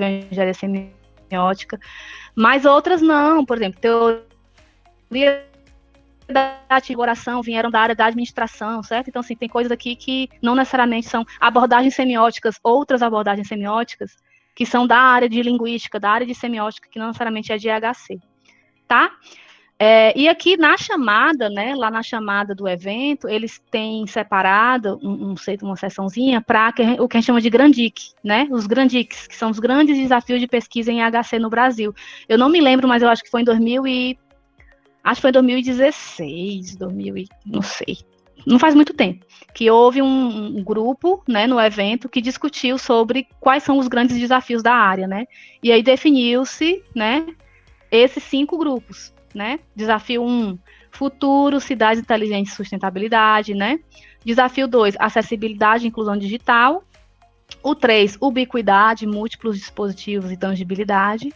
a engenharia semiótica, mas outras não, por exemplo, teoria da ativação vieram da área da administração, certo? Então, assim, tem coisas aqui que não necessariamente são abordagens semióticas, outras abordagens semióticas, que são da área de linguística, da área de semiótica, que não necessariamente é de IHC, tá? E aqui na chamada, né, lá na chamada do evento, eles têm separado uma seçãozinha para o que a gente chama de Grandic, né? Os Grandics, que são os grandes desafios de pesquisa em IHC no Brasil. Eu não me lembro, mas eu acho que foi em 2016, não sei. Não faz muito tempo, que houve um grupo, né, no evento que discutiu sobre quais são os grandes desafios da área, né? E aí definiu-se, né, esses 5 grupos, né? Desafio 1, futuro, cidades inteligentes e sustentabilidade, né? Desafio 2, acessibilidade e inclusão digital. O 3, ubiquidade, múltiplos dispositivos e tangibilidade.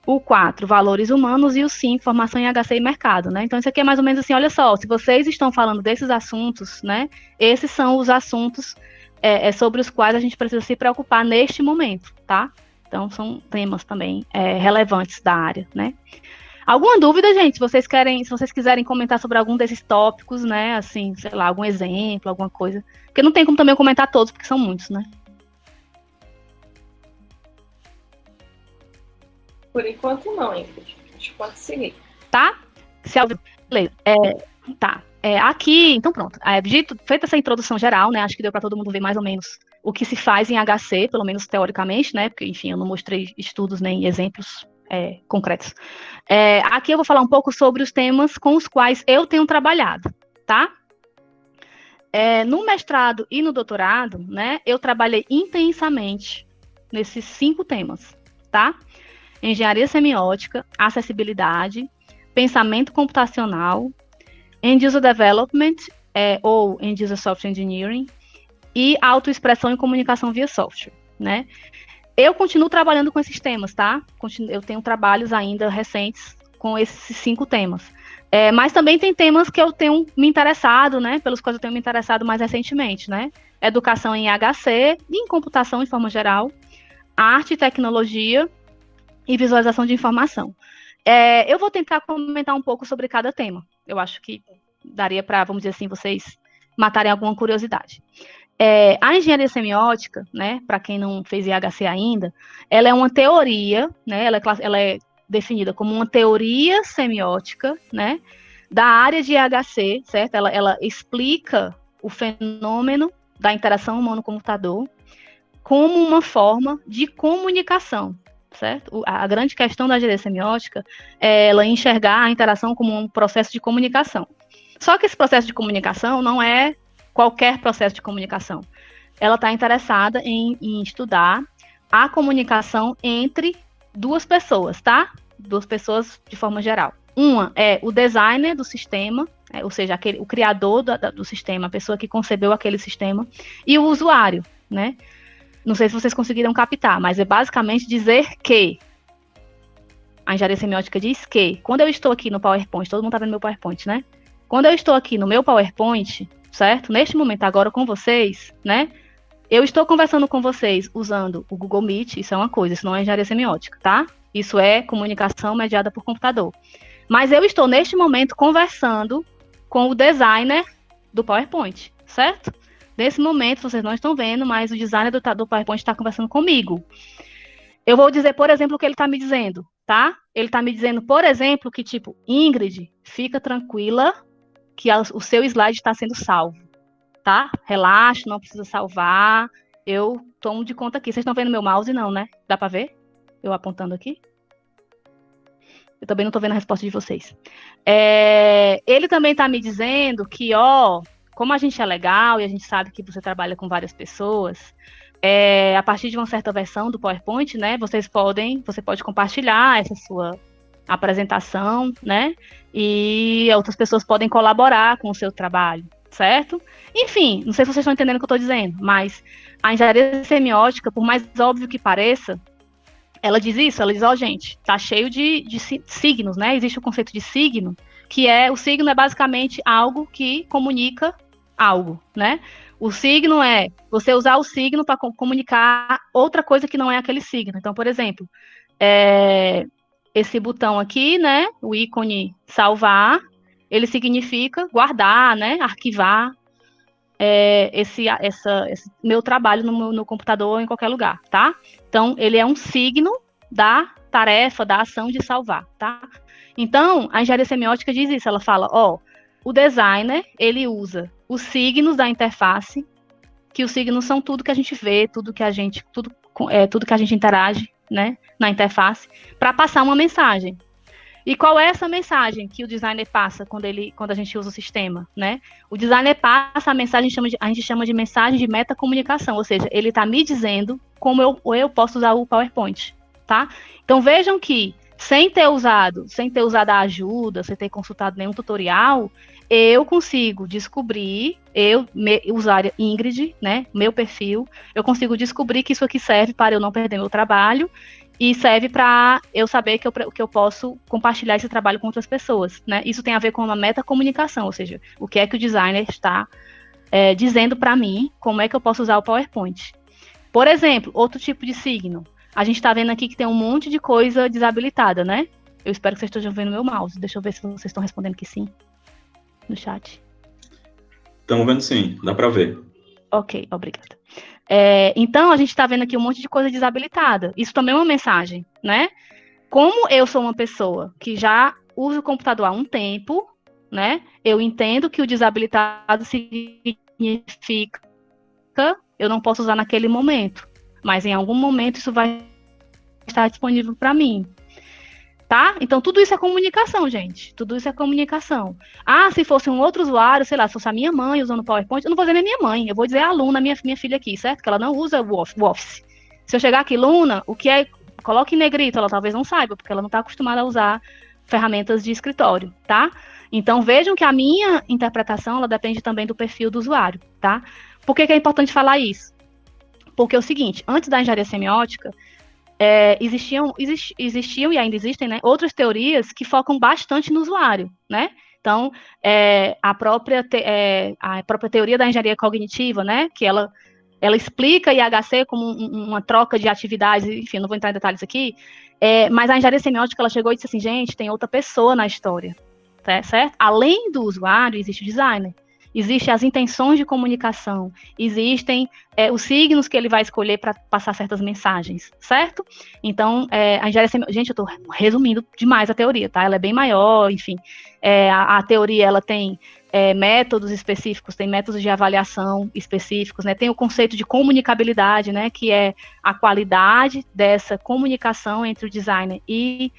O 4, valores humanos. E o 5, formação em HC e mercado, né? Então, isso aqui é mais ou menos assim, olha só, se vocês estão falando desses assuntos, né? Esses são os assuntos sobre os quais a gente precisa se preocupar neste momento, tá? Então, são temas também relevantes da área, né? Alguma dúvida, gente? Se vocês quiserem comentar sobre algum desses tópicos, né? Assim, sei lá, algum exemplo, alguma coisa. Porque não tem como também eu comentar todos, porque são muitos, né? Por enquanto não, Ingrid. A gente pode seguir. Tá? Beleza. Tá. Aqui, então pronto. Feita essa introdução geral, né? Acho que deu para todo mundo ver mais ou menos o que se faz em HC, pelo menos teoricamente, né? Porque, enfim, eu não mostrei estudos nem exemplos concretos. Aqui eu vou falar um pouco sobre os temas com os quais eu tenho trabalhado, tá? No mestrado e no doutorado, né, eu trabalhei intensamente nesses 5 temas, tá? Engenharia semiótica, acessibilidade, pensamento computacional, End User Development, ou End User Software Engineering, e autoexpressão e comunicação via software, né? Eu continuo trabalhando com esses temas, tá? Eu tenho trabalhos ainda recentes com esses 5 temas. Mas também tem temas que eu tenho me interessado, né? Pelos quais eu tenho me interessado mais recentemente, né? Educação em HC, em computação de forma geral, arte e tecnologia e visualização de informação. Eu vou tentar comentar um pouco sobre cada tema. Eu acho que daria para, vamos dizer assim, vocês matarem alguma curiosidade. A engenharia semiótica, né, para quem não fez IHC ainda, ela é uma teoria, né, ela é definida como uma teoria semiótica, né, da área de IHC, certo? Ela explica o fenômeno da interação humano-computador como uma forma de comunicação, certo? A grande questão da engenharia semiótica é ela enxergar a interação como um processo de comunicação. Só que esse processo de comunicação não é qualquer processo de comunicação. Ela está interessada em estudar a comunicação entre 2 pessoas, tá? duas pessoas de forma geral. Uma é o designer do sistema, ou seja, o criador do sistema, a pessoa que concebeu aquele sistema, e o usuário, né? Não sei se vocês conseguiram captar, mas é basicamente dizer que a engenharia semiótica diz que quando eu estou aqui no PowerPoint, todo mundo está vendo meu PowerPoint, né? Quando eu estou aqui no meu PowerPoint, certo? Neste momento agora com vocês, né? Eu estou conversando com vocês usando o Google Meet, isso é uma coisa, isso não é engenharia semiótica, tá? Isso é comunicação mediada por computador. Mas eu estou, neste momento, conversando com o designer do PowerPoint, certo? Nesse momento, vocês não estão vendo, mas o designer do PowerPoint está conversando comigo. Eu vou dizer, por exemplo, o que ele está me dizendo, tá? Ele está me dizendo, por exemplo, que tipo, Ingrid, fica tranquila que o seu slide está sendo salvo, tá? Relaxa, não precisa salvar. Eu tomo de conta aqui. Vocês estão vendo meu mouse, não, né? Dá para ver? Eu apontando aqui. Eu também não estou vendo a resposta de vocês. Ele também está me dizendo que, como a gente é legal e a gente sabe que você trabalha com várias pessoas, a partir de uma certa versão do PowerPoint, né, você pode compartilhar essa sua apresentação, né, e outras pessoas podem colaborar com o seu trabalho, certo? Enfim, não sei se vocês estão entendendo o que eu estou dizendo, mas a engenharia semiótica, por mais óbvio que pareça, ela diz isso, ela diz, gente, tá cheio de signos, né? Existe o conceito de signo, que o signo é basicamente algo que comunica algo, né? O signo é você usar o signo para comunicar outra coisa que não é aquele signo. Então, por exemplo, esse botão aqui, né? O ícone salvar, ele significa guardar, né? Arquivar esse meu trabalho no computador ou em qualquer lugar, tá? Então, ele é um signo da tarefa, da ação de salvar, tá? Então, a engenharia semiótica diz isso, ela fala, o designer, ele usa os signos da interface, que os signos são tudo que a gente vê, tudo que a gente interage, né, na interface, para passar uma mensagem. E qual é essa mensagem que o designer passa quando a gente usa o sistema, né? O designer passa a mensagem, a gente chama de mensagem de metacomunicação, ou seja, ele está me dizendo como eu posso usar o PowerPoint, tá? Então vejam que sem ter usado a ajuda, sem ter consultado nenhum tutorial, eu consigo descobrir, usar Ingrid, né, meu perfil, eu consigo descobrir que isso aqui serve para eu não perder meu trabalho, e serve para eu saber que eu posso compartilhar esse trabalho com outras pessoas, né? Isso tem a ver com uma metacomunicação, ou seja, o que é que o designer está dizendo para mim, como é que eu posso usar o PowerPoint. Por exemplo, outro tipo de signo. A gente está vendo aqui que tem um monte de coisa desabilitada, né? Eu espero que vocês estejam vendo meu mouse. Deixa eu ver se vocês estão respondendo que sim no chat. Estamos vendo sim, dá para ver. Ok, obrigada. Então, a gente está vendo aqui um monte de coisa desabilitada. Isso também é uma mensagem, né? Como eu sou uma pessoa que já usa o computador há um tempo, né? Eu entendo que o desabilitado significa eu não posso usar naquele momento, mas em algum momento isso vai estar disponível para mim. Tá? Então, tudo isso é comunicação, gente. Tudo isso é comunicação. Se fosse um outro usuário, sei lá, se fosse a minha mãe usando o PowerPoint, eu não vou dizer nem minha mãe, eu vou dizer a Luna, minha filha aqui, certo? Que ela não usa o Office. Se eu chegar aqui, Luna, o que é... Coloque em negrito, ela talvez não saiba, porque ela não está acostumada a usar ferramentas de escritório, tá? Então, vejam que a minha interpretação, ela depende também do perfil do usuário, tá? Por que é importante falar isso? Porque é o seguinte, antes da engenharia semiótica, existiam e ainda existem, né, outras teorias que focam bastante no usuário, né? Então, a própria teoria da engenharia cognitiva, né, que ela explica IHC como uma troca de atividades, enfim, não vou entrar em detalhes aqui, mas a engenharia semiótica, ela chegou e disse assim, gente, tem outra pessoa na história, certo? Além do usuário, existe o designer. Existem as intenções de comunicação, existem os signos que ele vai escolher para passar certas mensagens, certo? Então, a engenharia semiótica, gente, eu estou resumindo demais a teoria, tá? Ela é bem maior, enfim. A teoria, ela tem métodos específicos, tem métodos de avaliação específicos, né? Tem o conceito de comunicabilidade, né? Que é a qualidade dessa comunicação entre o designer e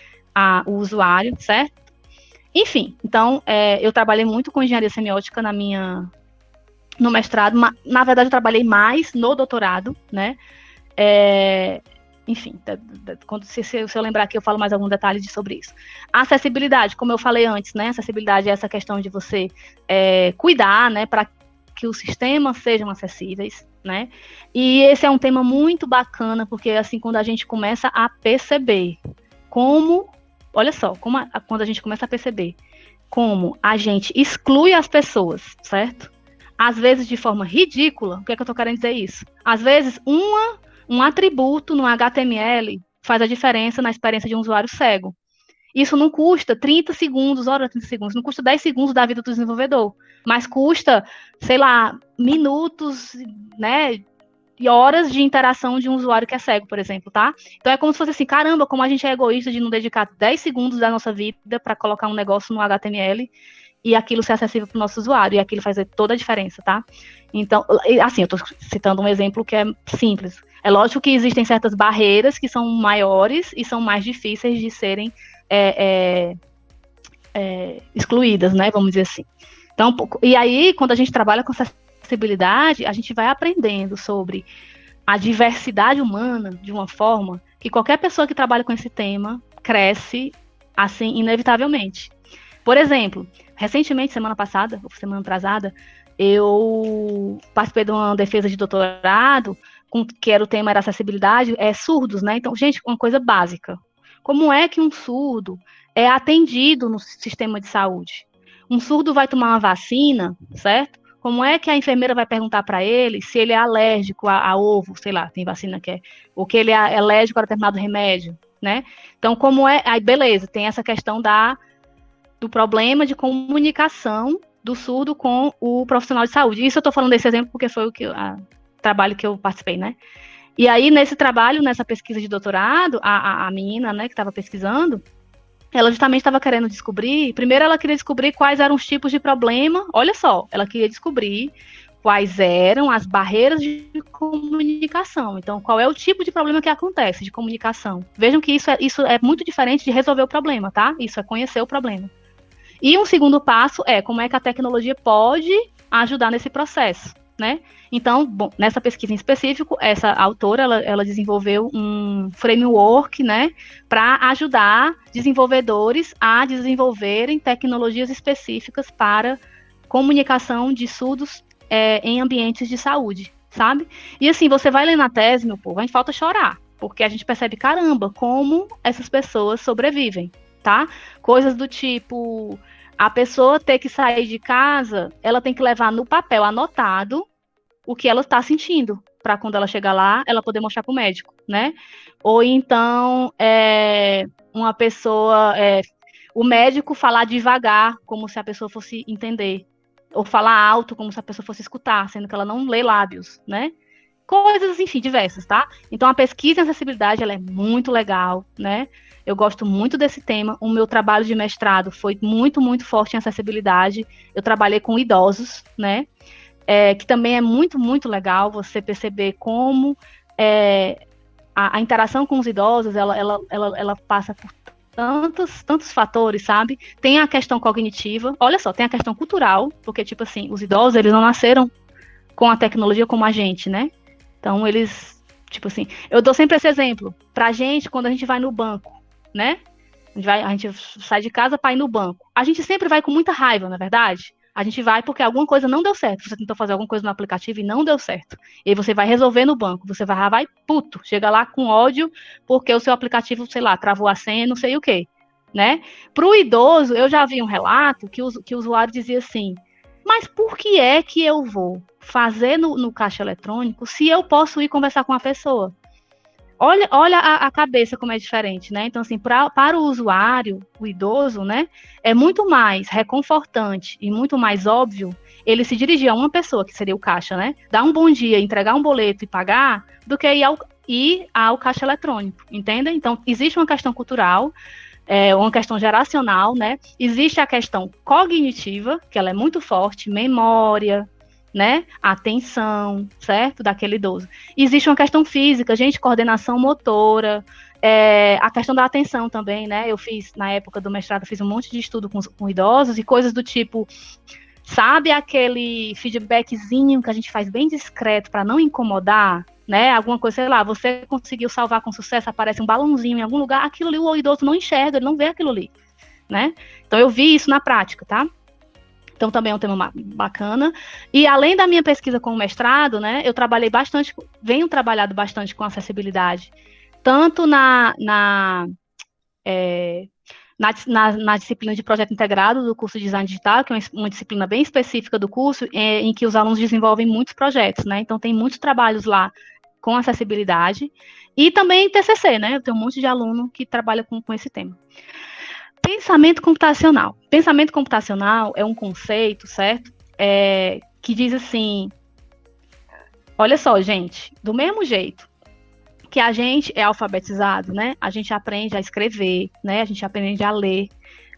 o usuário, certo? Enfim, então, eu trabalhei muito com engenharia semiótica no mestrado, na verdade eu trabalhei mais no doutorado, né, enfim, se eu lembrar aqui, eu falo mais algum detalhe sobre isso. A acessibilidade, como eu falei antes, né? Acessibilidade é essa questão de você cuidar, né, para que os sistemas sejam acessíveis, né? E esse é um tema muito bacana, porque assim, quando a gente começa a perceber olha só, quando a gente começa a perceber como a gente exclui as pessoas, certo? Às vezes de forma ridícula. O que é que eu estou querendo dizer isso? Às vezes um atributo no HTML faz a diferença na experiência de um usuário cego. Isso não custa 30 segundos, não custa 10 segundos da vida do desenvolvedor, mas custa, sei lá, minutos, né, e horas de interação de um usuário que é cego, por exemplo, tá? Então é como se fosse assim, caramba, como a gente é egoísta de não dedicar 10 segundos da nossa vida para colocar um negócio no HTML e aquilo ser acessível para o nosso usuário, e aquilo fazer toda a diferença, tá? Então, assim, eu estou citando um exemplo que é simples. É lógico que existem certas barreiras que são maiores e são mais difíceis de serem excluídas, né? Vamos dizer assim. Então, e aí, quando a gente trabalha com acessibilidade, a gente vai aprendendo sobre a diversidade humana de uma forma que qualquer pessoa que trabalha com esse tema cresce, assim, inevitavelmente. Por exemplo, recentemente, semana passada, ou semana atrasada, eu participei de uma defesa de doutorado, que era o tema era acessibilidade, surdos, né? Então, gente, uma coisa básica. Como é que um surdo é atendido no sistema de saúde? Um surdo vai tomar uma vacina, certo? Como é que a enfermeira vai perguntar para ele se ele é alérgico a ovo, sei lá, tem vacina que é, ou que ele é alérgico a determinado remédio, né? Então, aí beleza, tem essa questão do problema de comunicação do surdo com o profissional de saúde. Isso eu estou falando desse exemplo porque foi o trabalho que eu participei, né? E aí, nesse trabalho, nessa pesquisa de doutorado, a menina, né, que estava pesquisando, ela justamente estava querendo descobrir, primeiro ela queria descobrir quais eram os tipos de problema, olha só, ela queria descobrir quais eram as barreiras de comunicação. Então, qual é o tipo de problema que acontece de comunicação? Vejam que isso é muito diferente de resolver o problema, tá? Isso é conhecer o problema. E um segundo passo é como é que a tecnologia pode ajudar nesse processo, né? Então, bom, nessa pesquisa em específico, essa autora, ela desenvolveu um framework, né, para ajudar desenvolvedores a desenvolverem tecnologias específicas para comunicação de surdos em ambientes de saúde, sabe? E assim, você vai ler na tese, meu povo, a gente falta chorar, porque a gente percebe, caramba, como essas pessoas sobrevivem, tá? Coisas do tipo, a pessoa ter que sair de casa, ela tem que levar no papel anotado o que ela está sentindo, para quando ela chegar lá, ela poder mostrar para o médico, né? Ou então, uma pessoa, o médico falar devagar, como se a pessoa fosse entender, ou falar alto, como se a pessoa fosse escutar, sendo que ela não lê lábios, né? Coisas, enfim, diversas, tá? Então, a pesquisa em acessibilidade, ela é muito legal, né? Eu gosto muito desse tema. O meu trabalho de mestrado foi muito, muito forte em acessibilidade. Eu trabalhei com idosos, né? Que também é muito, muito legal você perceber como a interação com os idosos, ela passa por tantos fatores, sabe? Tem a questão cognitiva, olha só, tem a questão cultural, porque, tipo assim, os idosos, eles não nasceram com a tecnologia como a gente, né? Então, eles, tipo assim, eu dou sempre esse exemplo, pra gente, quando a gente vai no banco, né? A gente sai de casa para ir no banco. A gente sempre vai com muita raiva, não é verdade? A gente vai porque alguma coisa não deu certo. Você tentou fazer alguma coisa no aplicativo e não deu certo. E aí você vai resolver no banco. Você vai puto. Chega lá com ódio porque o seu aplicativo, sei lá, travou a senha, não sei o quê, né? Para o idoso, eu já vi um relato que o usuário dizia assim, mas por que é que eu vou fazer no caixa eletrônico se eu posso ir conversar com a pessoa? Olha a cabeça como é diferente, né? Então, assim, para o usuário, o idoso, né, é muito mais reconfortante e muito mais óbvio ele se dirigir a uma pessoa, que seria o caixa, né? Dar um bom dia, entregar um boleto e pagar, do que ir ao caixa eletrônico, entendem? Então, existe uma questão cultural, uma questão geracional, né? Existe a questão cognitiva, que ela é muito forte, memória, né, atenção, certo, daquele idoso. Existe uma questão física, gente, coordenação motora, a questão da atenção também, né, eu fiz, na época do mestrado, fiz um monte de estudo com idosos e coisas do tipo, sabe aquele feedbackzinho que a gente faz bem discreto para não incomodar, né? Alguma coisa, sei lá, você conseguiu salvar com sucesso, aparece um balãozinho em algum lugar, aquilo ali o idoso não enxerga, ele não vê aquilo ali, né? Então eu vi isso na prática, tá? Então também é um tema bacana. E além da minha pesquisa com o mestrado, né, eu venho trabalhado bastante com acessibilidade, tanto na disciplina de projeto integrado do curso de design digital, que é uma disciplina bem específica do curso, em que os alunos desenvolvem muitos projetos, né? Então tem muitos trabalhos lá com acessibilidade, e também TCC, né? Eu tenho um monte de aluno que trabalha com esse tema. Pensamento computacional. Pensamento computacional é um conceito, certo? Que diz assim, olha só, gente, do mesmo jeito que a gente é alfabetizado, né? A gente aprende a escrever, né? A gente aprende a ler.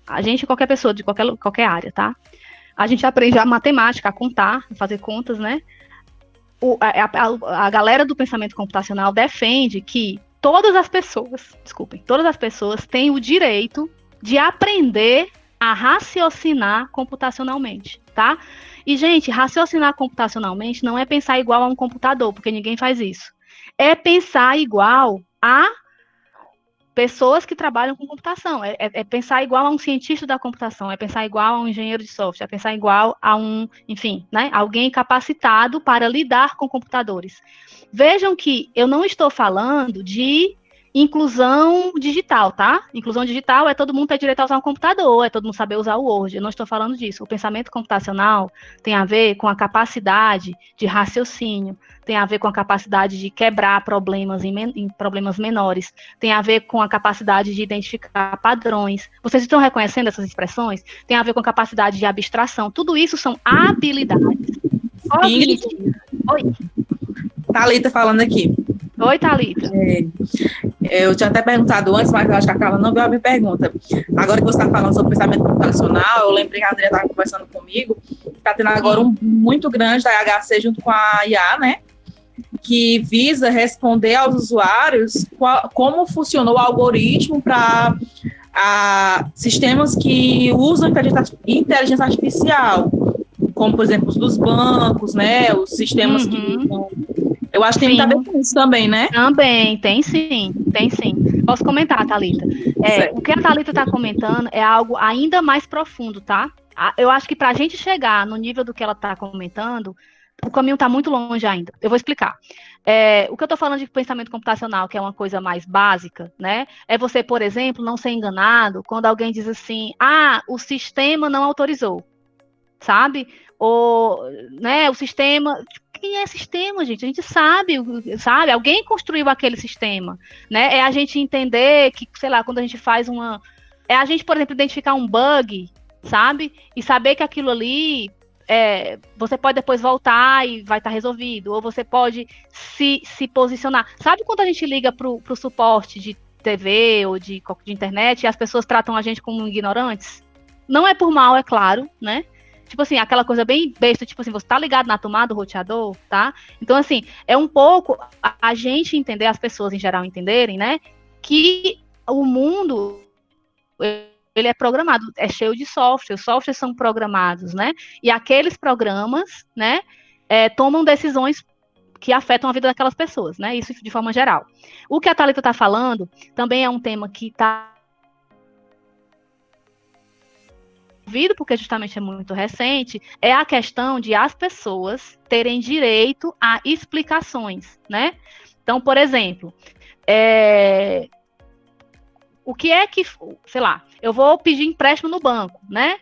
A gente, qualquer pessoa de qualquer área, tá? A gente aprende a matemática, a contar, a fazer contas, né? A galera do pensamento computacional defende que todas as pessoas têm o direito de aprender a raciocinar computacionalmente, tá? E, gente, raciocinar computacionalmente não é pensar igual a um computador, porque ninguém faz isso. É pensar igual a pessoas que trabalham com computação, é pensar igual a um cientista da computação, é pensar igual a um engenheiro de software, é pensar igual a enfim, né, alguém capacitado para lidar com computadores. Vejam que eu não estou falando de inclusão digital, tá? Inclusão digital é todo mundo ter direito a usar um computador, é todo mundo saber usar o Word. Eu não estou falando disso. O pensamento computacional tem a ver com a capacidade de raciocínio, tem a ver com a capacidade de quebrar problemas em problemas menores, tem a ver com a capacidade de identificar padrões. Vocês estão reconhecendo essas expressões? Tem a ver com a capacidade de abstração. Tudo isso são habilidades cognitivas. Oi. Thalita falando aqui. Oi, Thalita. Eu tinha até perguntado antes, mas eu acho que a Carla não viu a minha pergunta. Agora que você está falando sobre pensamento computacional, eu lembrei que a Andrea estava conversando comigo, está tendo agora um muito grande da IHC junto com a IA, né? Que visa responder aos usuários como funcionou o algoritmo para sistemas que usam inteligência artificial, como, por exemplo, os dos bancos, né? Os sistemas que usam. Eu acho que tem muito a ver com isso também, né? Também, tem sim. Posso comentar, Thalita? O que a Thalita está comentando é algo ainda mais profundo, tá? Eu acho que para a gente chegar no nível do que ela está comentando, o caminho está muito longe ainda. Eu vou explicar. O que eu estou falando de pensamento computacional, que é uma coisa mais básica, né? É você, por exemplo, não ser enganado quando alguém diz assim, o sistema não autorizou, sabe? Ou, né, o sistema... Quem é sistema, gente? A gente sabe? Alguém construiu aquele sistema, né? É a gente entender que, sei lá, quando a gente faz é a gente, por exemplo, identificar um bug, sabe? E saber que aquilo ali, você pode depois voltar e vai estar resolvido. Ou você pode se posicionar. Sabe quando a gente liga pro suporte de TV ou de internet e as pessoas tratam a gente como ignorantes? Não é por mal, é claro, né? Tipo assim, aquela coisa bem besta, tipo assim, você tá ligado na tomada do roteador, tá? Então, assim, é um pouco a gente entender, as pessoas em geral entenderem, né? Que o mundo, ele é programado, é cheio de software, os softwares são programados, né? E aqueles programas, né, tomam decisões que afetam a vida daquelas pessoas, né? Isso de forma geral. O que a Thalita tá falando também é um tema que tá porque justamente é muito recente, é a questão de as pessoas terem direito a explicações, né? Então, por exemplo, o que é que, sei lá, eu vou pedir empréstimo no banco, né?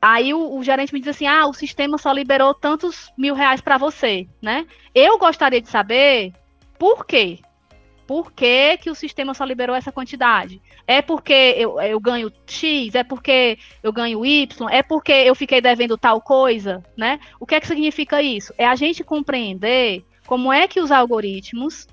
Aí o gerente me diz assim, o sistema só liberou tantos R$1.000 para você, né? Eu gostaria de saber por quê. Por que o sistema só liberou essa quantidade? É porque eu ganho X? É porque eu ganho Y? É porque eu fiquei devendo tal coisa? Né? O que é que significa isso? É a gente compreender como é que os algoritmos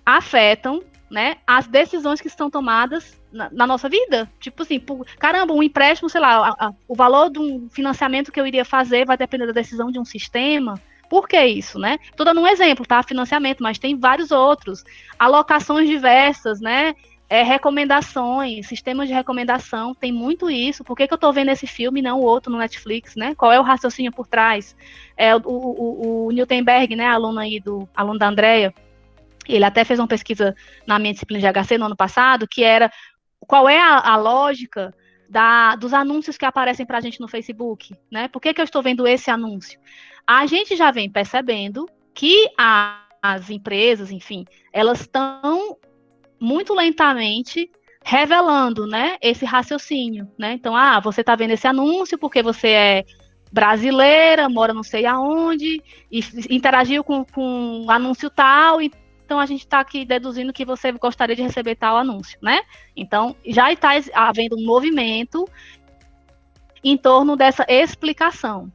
afetam, né, as decisões que estão tomadas na nossa vida. Tipo assim, caramba, um empréstimo, sei lá, o valor de um financiamento que eu iria fazer vai depender da decisão de um sistema. Por que isso, né? Estou dando um exemplo, tá? Financiamento, mas tem vários outros. Alocações diversas, né? recomendações, sistemas de recomendação, tem muito isso. Por que eu estou vendo esse filme e não o outro no Netflix, né? Qual é o raciocínio por trás? O Newtenberg, né, aluno da Andrea, ele até fez uma pesquisa na minha disciplina de HC no ano passado, que era qual é a lógica dos anúncios que aparecem para a gente no Facebook, né? Por que eu estou vendo esse anúncio? A gente já vem percebendo que as empresas, enfim, elas estão muito lentamente revelando, né, esse raciocínio, né? Então, você está vendo esse anúncio porque você é brasileira, mora não sei aonde, e interagiu com um anúncio tal, então a gente está aqui deduzindo que você gostaria de receber tal anúncio, né? Então, já está havendo um movimento em torno dessa explicação.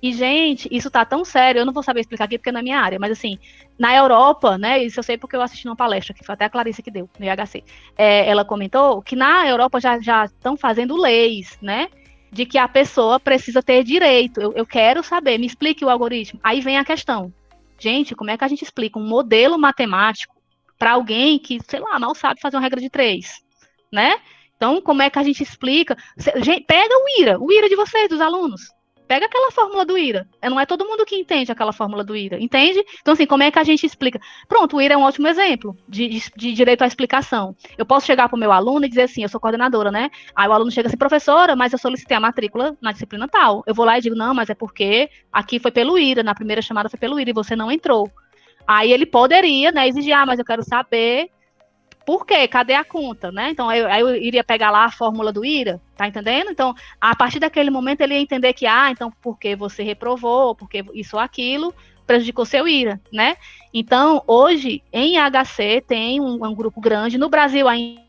E, gente, isso tá tão sério, eu não vou saber explicar aqui porque é na minha área, mas assim, na Europa, né, isso eu sei porque eu assisti uma palestra, que foi até a Clarice que deu, no IHC, ela comentou que na Europa já estão fazendo leis, né, de que a pessoa precisa ter direito, eu quero saber, me explique o algoritmo. Aí vem a questão, gente, como é que a gente explica um modelo matemático para alguém que, sei lá, mal sabe fazer uma regra de 3, né? Então, como é que a gente explica? Pega o IRA de vocês, dos alunos. Pega aquela fórmula do IRA. Não é todo mundo que entende aquela fórmula do IRA, entende? Então, assim, como é que a gente explica? Pronto, o IRA é um ótimo exemplo de direito à explicação. Eu posso chegar para o meu aluno e dizer assim, eu sou coordenadora, né? Aí o aluno chega assim, professora, mas eu solicitei a matrícula na disciplina tal. Eu vou lá e digo, não, mas é porque aqui foi pelo IRA, na primeira chamada foi pelo IRA e você não entrou. Aí ele poderia, né, exigir, mas eu quero saber por quê? Cadê a conta, né? Então, eu iria pegar lá a fórmula do IRA, tá entendendo? Então, a partir daquele momento, ele ia entender que, então, porque você reprovou, porque isso ou aquilo, prejudicou seu IRA, né? Então, hoje, em HC, tem um grupo grande, no Brasil ainda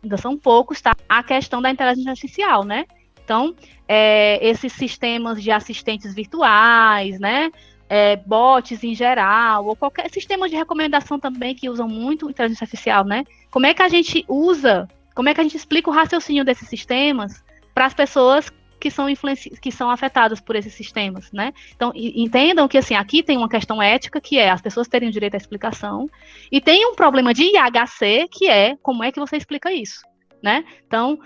ainda são poucos, tá? A questão da inteligência artificial, né? Então, esses sistemas de assistentes virtuais, né, bots em geral, ou qualquer sistema de recomendação também que usam muito inteligência artificial, né? Como é que a gente explica o raciocínio desses sistemas para as pessoas que são afetadas por esses sistemas, né? Então, entendam que, assim, aqui tem uma questão ética, que é as pessoas terem o direito à explicação, e tem um problema de IHC, que é como é que você explica isso, né? Então,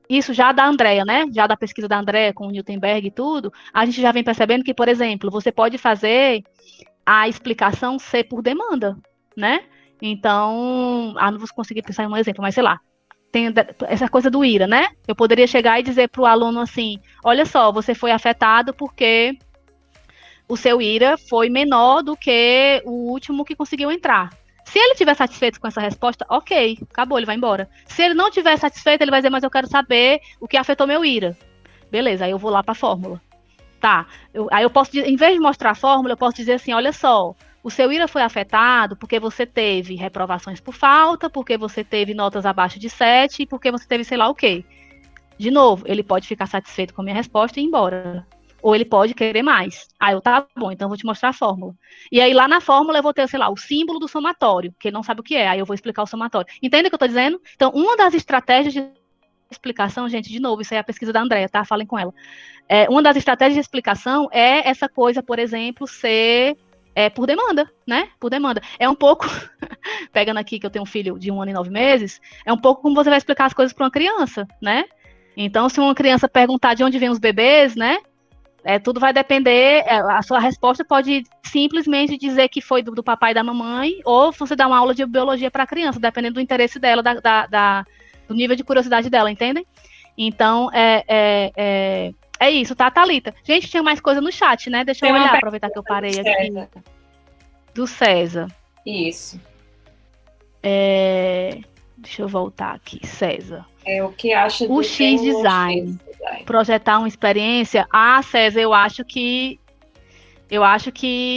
isso já da Andrea, né? Já da pesquisa da Andrea com o Newtenberg e tudo, a gente já vem percebendo que, por exemplo, você pode fazer a explicação ser por demanda, né? Então, não vou conseguir pensar em um exemplo, mas sei lá, tem essa coisa do IRA, né? Eu poderia chegar e dizer para o aluno assim, olha só, você foi afetado porque o seu IRA foi menor do que o último que conseguiu entrar. Se ele estiver satisfeito com essa resposta, ok, acabou, ele vai embora. Se ele não estiver satisfeito, ele vai dizer, mas eu quero saber o que afetou meu IRA. Beleza, aí eu vou lá para a fórmula. Tá, aí eu posso, em vez de mostrar a fórmula, eu posso dizer assim, olha só, o seu IRA foi afetado porque você teve reprovações por falta, porque você teve notas abaixo de 7, e porque você teve sei lá o quê. De novo, ele pode ficar satisfeito com a minha resposta e ir embora. Ou ele pode querer mais. Tá bom, então eu vou te mostrar a fórmula. E aí lá na fórmula eu vou ter, sei lá, o símbolo do somatório, que ele não sabe o que é, aí eu vou explicar o somatório. Entende o que eu estou dizendo? Então, uma das estratégias de explicação, gente, de novo, isso aí é a pesquisa da Andrea, tá? Falem com ela. Uma das estratégias de explicação é essa coisa, por exemplo, ser por demanda, né? Por demanda. É um pouco, pegando aqui que eu tenho um filho de 1 ano e 9 meses, é um pouco como você vai explicar as coisas para uma criança, né? Então, se uma criança perguntar de onde vêm os bebês, né? Tudo vai depender, a sua resposta pode simplesmente dizer que foi do papai e da mamãe, ou você dá uma aula de biologia para a criança, dependendo do interesse dela, do nível de curiosidade dela, entendem? Então, é isso, tá, Thalita? Gente, tinha mais coisa no chat, né? Deixa eu olhar, aproveitar que eu parei aqui. Do César. Isso. Deixa eu voltar aqui, César. O que acha do o X-Design? Projetar uma experiência? César, eu acho que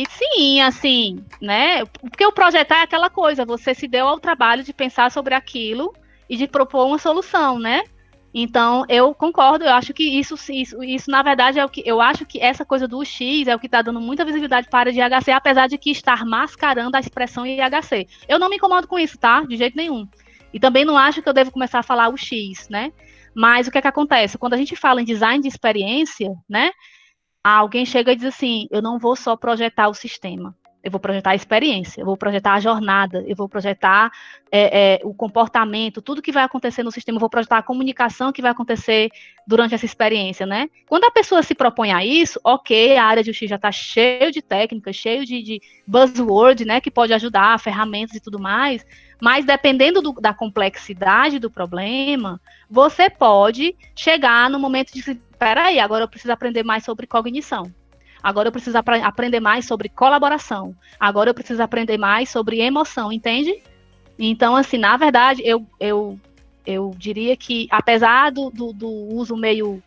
sim, assim, né? Porque o projetar é aquela coisa, você se deu ao trabalho de pensar sobre aquilo e de propor uma solução, né? Então, eu concordo, eu acho que isso na verdade, é o que eu acho que essa coisa do X é o que está dando muita visibilidade para a área de IHC, apesar de que estar mascarando a expressão IHC. Eu não me incomodo com isso, tá? De jeito nenhum. E também não acho que eu devo começar a falar o X, né? Mas o que é que acontece? Quando a gente fala em design de experiência, né, alguém chega e diz assim, eu não vou só projetar o sistema, eu vou projetar a experiência, eu vou projetar a jornada, eu vou projetar o comportamento, tudo que vai acontecer no sistema, eu vou projetar a comunicação que vai acontecer durante essa experiência, né? Quando a pessoa se propõe a isso, ok, a área de UX já está cheio de técnicas, cheio de buzzword, né, que pode ajudar, ferramentas e tudo mais, mas dependendo da complexidade do problema, você pode chegar no momento de, espera aí, agora eu preciso aprender mais sobre cognição. Agora eu preciso aprender mais sobre colaboração. Agora eu preciso aprender mais sobre emoção, entende? Então, assim, na verdade, eu diria que, apesar do uso meio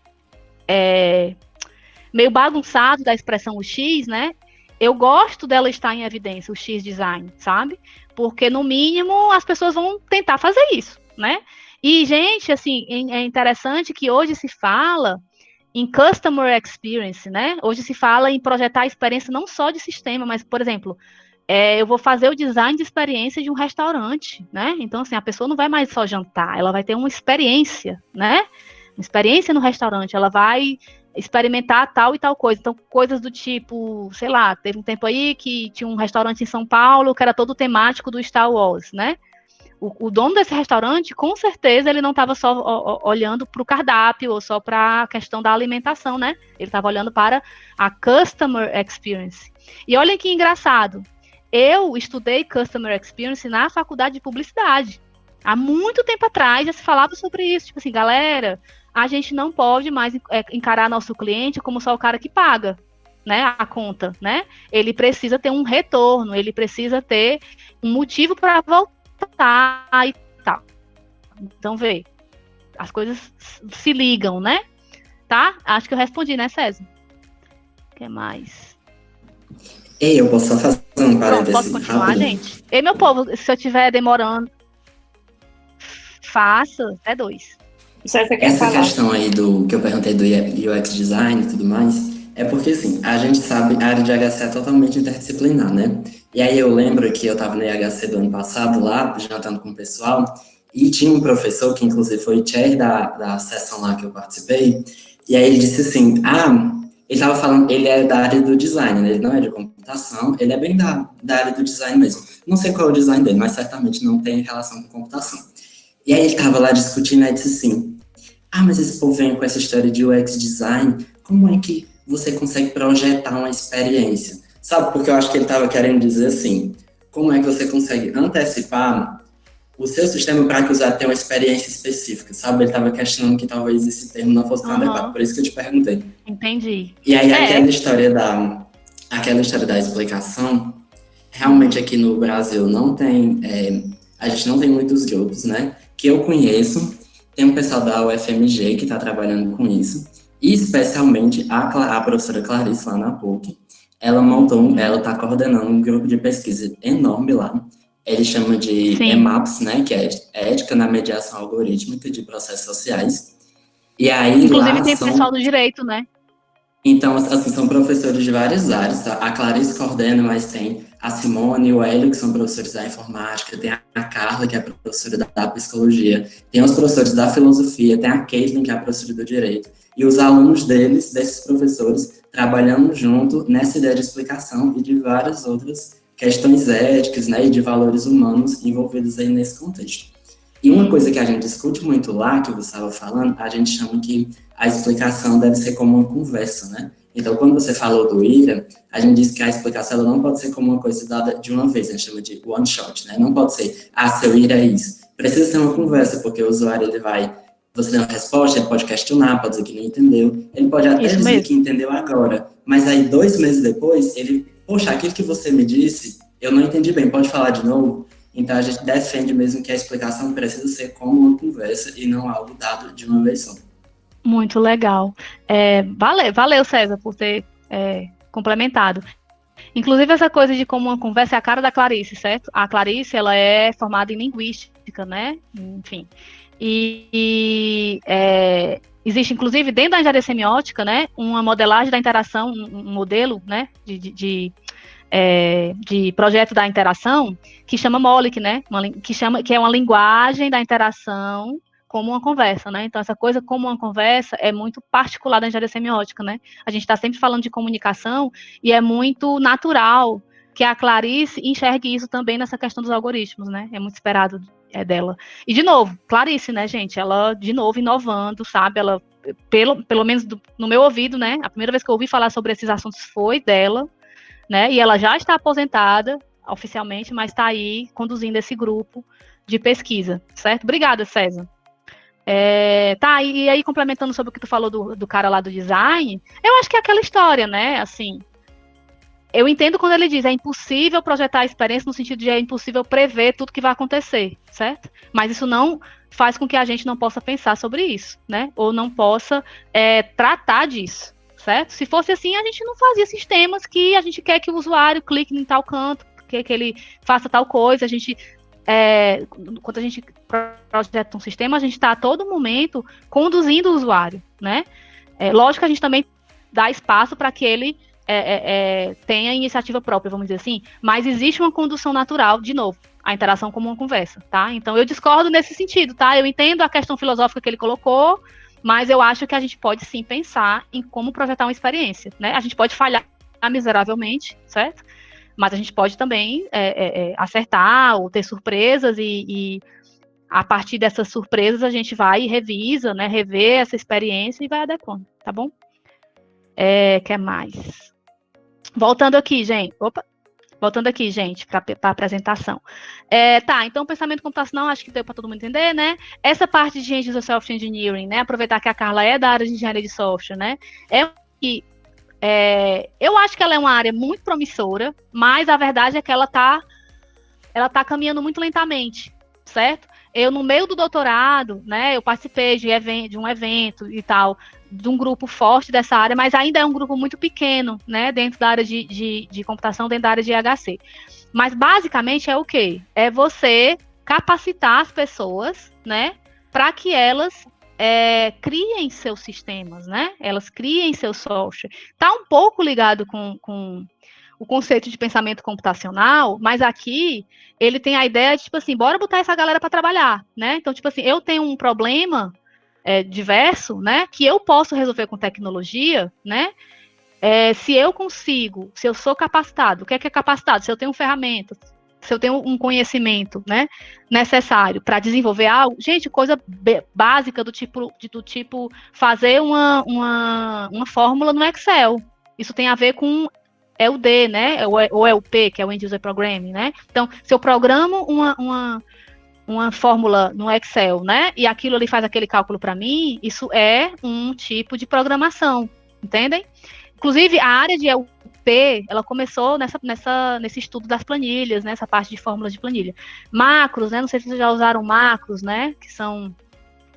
bagunçado da expressão UX, né? Eu gosto dela estar em evidência, o X design, sabe? Porque, no mínimo, as pessoas vão tentar fazer isso, né? E, gente, assim, é interessante que hoje se fala em customer experience, né? Hoje se fala em projetar a experiência não só de sistema, mas, por exemplo, eu vou fazer o design de experiência de um restaurante, né? Então, assim, a pessoa não vai mais só jantar, ela vai ter uma experiência, né? Uma experiência no restaurante, ela vai experimentar tal e tal coisa. Então, coisas do tipo, sei lá, teve um tempo aí que tinha um restaurante em São Paulo que era todo temático do Star Wars, né? O dono desse restaurante, com certeza, ele não estava só olhando para o cardápio ou só para a questão da alimentação, né? Ele estava olhando para a customer experience. E olhem que engraçado, eu estudei customer experience na faculdade de publicidade. Há muito tempo atrás já se falava sobre isso. Tipo assim, galera, a gente não pode mais encarar nosso cliente como só o cara que paga, né, a conta, né? Ele precisa ter um retorno, ele precisa ter um motivo para voltar e tal. Então, vê, as coisas se ligam, né? Tá? Acho que eu respondi, né, César? O que mais? Ei, eu posso só fazer um parêntese posso continuar, rápido? gente? Ei, meu povo, se eu estiver demorando, faça até 2. Essa questão aí do que eu perguntei do UX design e tudo mais, é porque, assim, a gente sabe, a área de HC é totalmente interdisciplinar, né? E aí eu lembro que eu estava no IHC do ano passado, lá, jantando com o pessoal, e tinha um professor que, inclusive, foi chair da sessão lá que eu participei, e aí ele disse assim, ele estava falando, ele é da área do design, né? Ele não é de computação, ele é bem da área do design mesmo. Não sei qual é o design dele, mas certamente não tem relação com computação. E aí ele estava lá discutindo, e disse assim, mas esse povo vem com essa história de UX design, como é que você consegue projetar uma experiência? Sabe, porque eu acho que ele estava querendo dizer assim, como é que você consegue antecipar o seu sistema para que o usuário tenha uma experiência específica, sabe? Ele estava questionando que talvez esse termo não fosse tão adequado, por isso que eu te perguntei. Entendi. E aí aquela história da explicação, realmente aqui no Brasil não tem, a gente não tem muitos grupos, né? Que eu conheço, tem um pessoal da UFMG que está trabalhando com isso, e especialmente a professora Clarice lá na PUC, ela está coordenando um grupo de pesquisa enorme lá. Ele chama de EMAPS, né, que é Ética na Mediação Algorítmica de Processos Sociais. E aí, inclusive lá tem pessoal do direito, né? Então, assim, são professores de várias áreas, tá? A Clarice coordena, mas tem a Simone e o Hélio, que são professores da informática, tem a Carla, que é professora da psicologia, tem os professores da filosofia, tem a Caitlin, que é a professora do direito, e os alunos desses professores, trabalhando junto nessa ideia de explicação e de várias outras questões éticas, né, e de valores humanos envolvidos aí nesse contexto. E uma coisa que a gente discute muito lá, que você estava falando, a gente chama que a explicação deve ser como uma conversa, né? Então, quando você falou do IRA, a gente disse que a explicação ela não pode ser como uma coisa dada de uma vez, a gente chama de one shot, né? Não pode ser, seu IRA é isso. Precisa ser uma conversa, porque o usuário, você dá uma resposta, ele pode questionar, pode dizer que não entendeu, ele pode até dizer que entendeu agora, mas aí 2 meses depois, poxa, aquilo que você me disse, eu não entendi bem, pode falar de novo? Então, a gente defende mesmo que a explicação precisa ser como uma conversa e não algo dado de uma vez só. Muito legal. Valeu, César, por ter complementado. Inclusive, essa coisa de como uma conversa é a cara da Clarice, certo? A Clarice, ela é formada em linguística, né? Enfim. Existe, inclusive, dentro da engenharia semiótica, né, uma modelagem da interação, um modelo, né, de projeto da interação, que chama MOLIC, né? Que é uma linguagem da interação como uma conversa, né? Então, essa coisa como uma conversa é muito particular da engenharia semiótica, né? A gente está sempre falando de comunicação e é muito natural que a Clarice enxergue isso também nessa questão dos algoritmos, né? É muito esperado dela. E, de novo, Clarice, né, gente? Ela, de novo, inovando, sabe? Ela, pelo menos no meu ouvido, né? A primeira vez que eu ouvi falar sobre esses assuntos foi dela, né? E ela já está aposentada oficialmente, mas está aí conduzindo esse grupo de pesquisa, certo? Obrigada, César. Tá, e aí complementando sobre o que tu falou do cara lá do design, eu acho que é aquela história, né? Assim, eu entendo quando ele diz é impossível projetar a experiência no sentido de é impossível prever tudo que vai acontecer, certo? Mas isso não faz com que a gente não possa pensar sobre isso, né? Ou não possa tratar disso, certo? Se fosse assim, a gente não fazia sistemas que a gente quer que o usuário clique em tal canto, que ele faça tal coisa. A gente, quando a gente projeta um sistema, a gente está a todo momento conduzindo o usuário, né? Lógico que a gente também dá espaço para que ele tenha iniciativa própria, vamos dizer assim, mas existe uma condução natural, de novo, a interação como uma conversa, tá? Então eu discordo nesse sentido, tá? Eu entendo a questão filosófica que ele colocou, mas eu acho que a gente pode sim pensar em como projetar uma experiência, né? A gente pode falhar miseravelmente, certo? Mas a gente pode também acertar ou ter surpresas e a partir dessas surpresas a gente vai e revisa, né? Rever essa experiência e vai adequando, tá bom? Quer mais? Voltando aqui, gente. Para a apresentação. Tá, então o pensamento computacional, acho que deu para todo mundo entender, né? Essa parte de End User Software Engineering, né? Aproveitar que a Carla é da área de engenharia de software, né? Eu acho que ela é uma área muito promissora, mas a verdade é que ela tá caminhando muito lentamente, certo? Eu, no meio do doutorado, né, eu participei de um evento e tal, de um grupo forte dessa área, mas ainda é um grupo muito pequeno, né, dentro da área de computação, dentro da área de IHC. Mas, basicamente, é o quê? É você capacitar as pessoas, né, para que elas criem seus sistemas, né? Elas criem seu software. Está um pouco ligado com o conceito de pensamento computacional, mas aqui ele tem a ideia de, tipo assim, bora botar essa galera para trabalhar, né? Então, tipo assim, eu tenho um problema diverso, né? Que eu posso resolver com tecnologia, né? Se eu sou capacitado, o que é capacitado? Se eu tenho ferramentas, se eu tenho um conhecimento, né, necessário para desenvolver algo, gente, coisa básica do tipo fazer uma fórmula no Excel. Isso tem a ver com EUD, né, ou EUP, que é o End User Programming, né? Então, se eu programo uma fórmula no Excel, né, e aquilo ali faz aquele cálculo para mim, isso é um tipo de programação, entendem? Inclusive, a área de EUP, ela começou nesse estudo das planilhas, nessa parte de fórmulas de planilha. Macros, né? Não sei se vocês já usaram macros, né? Que são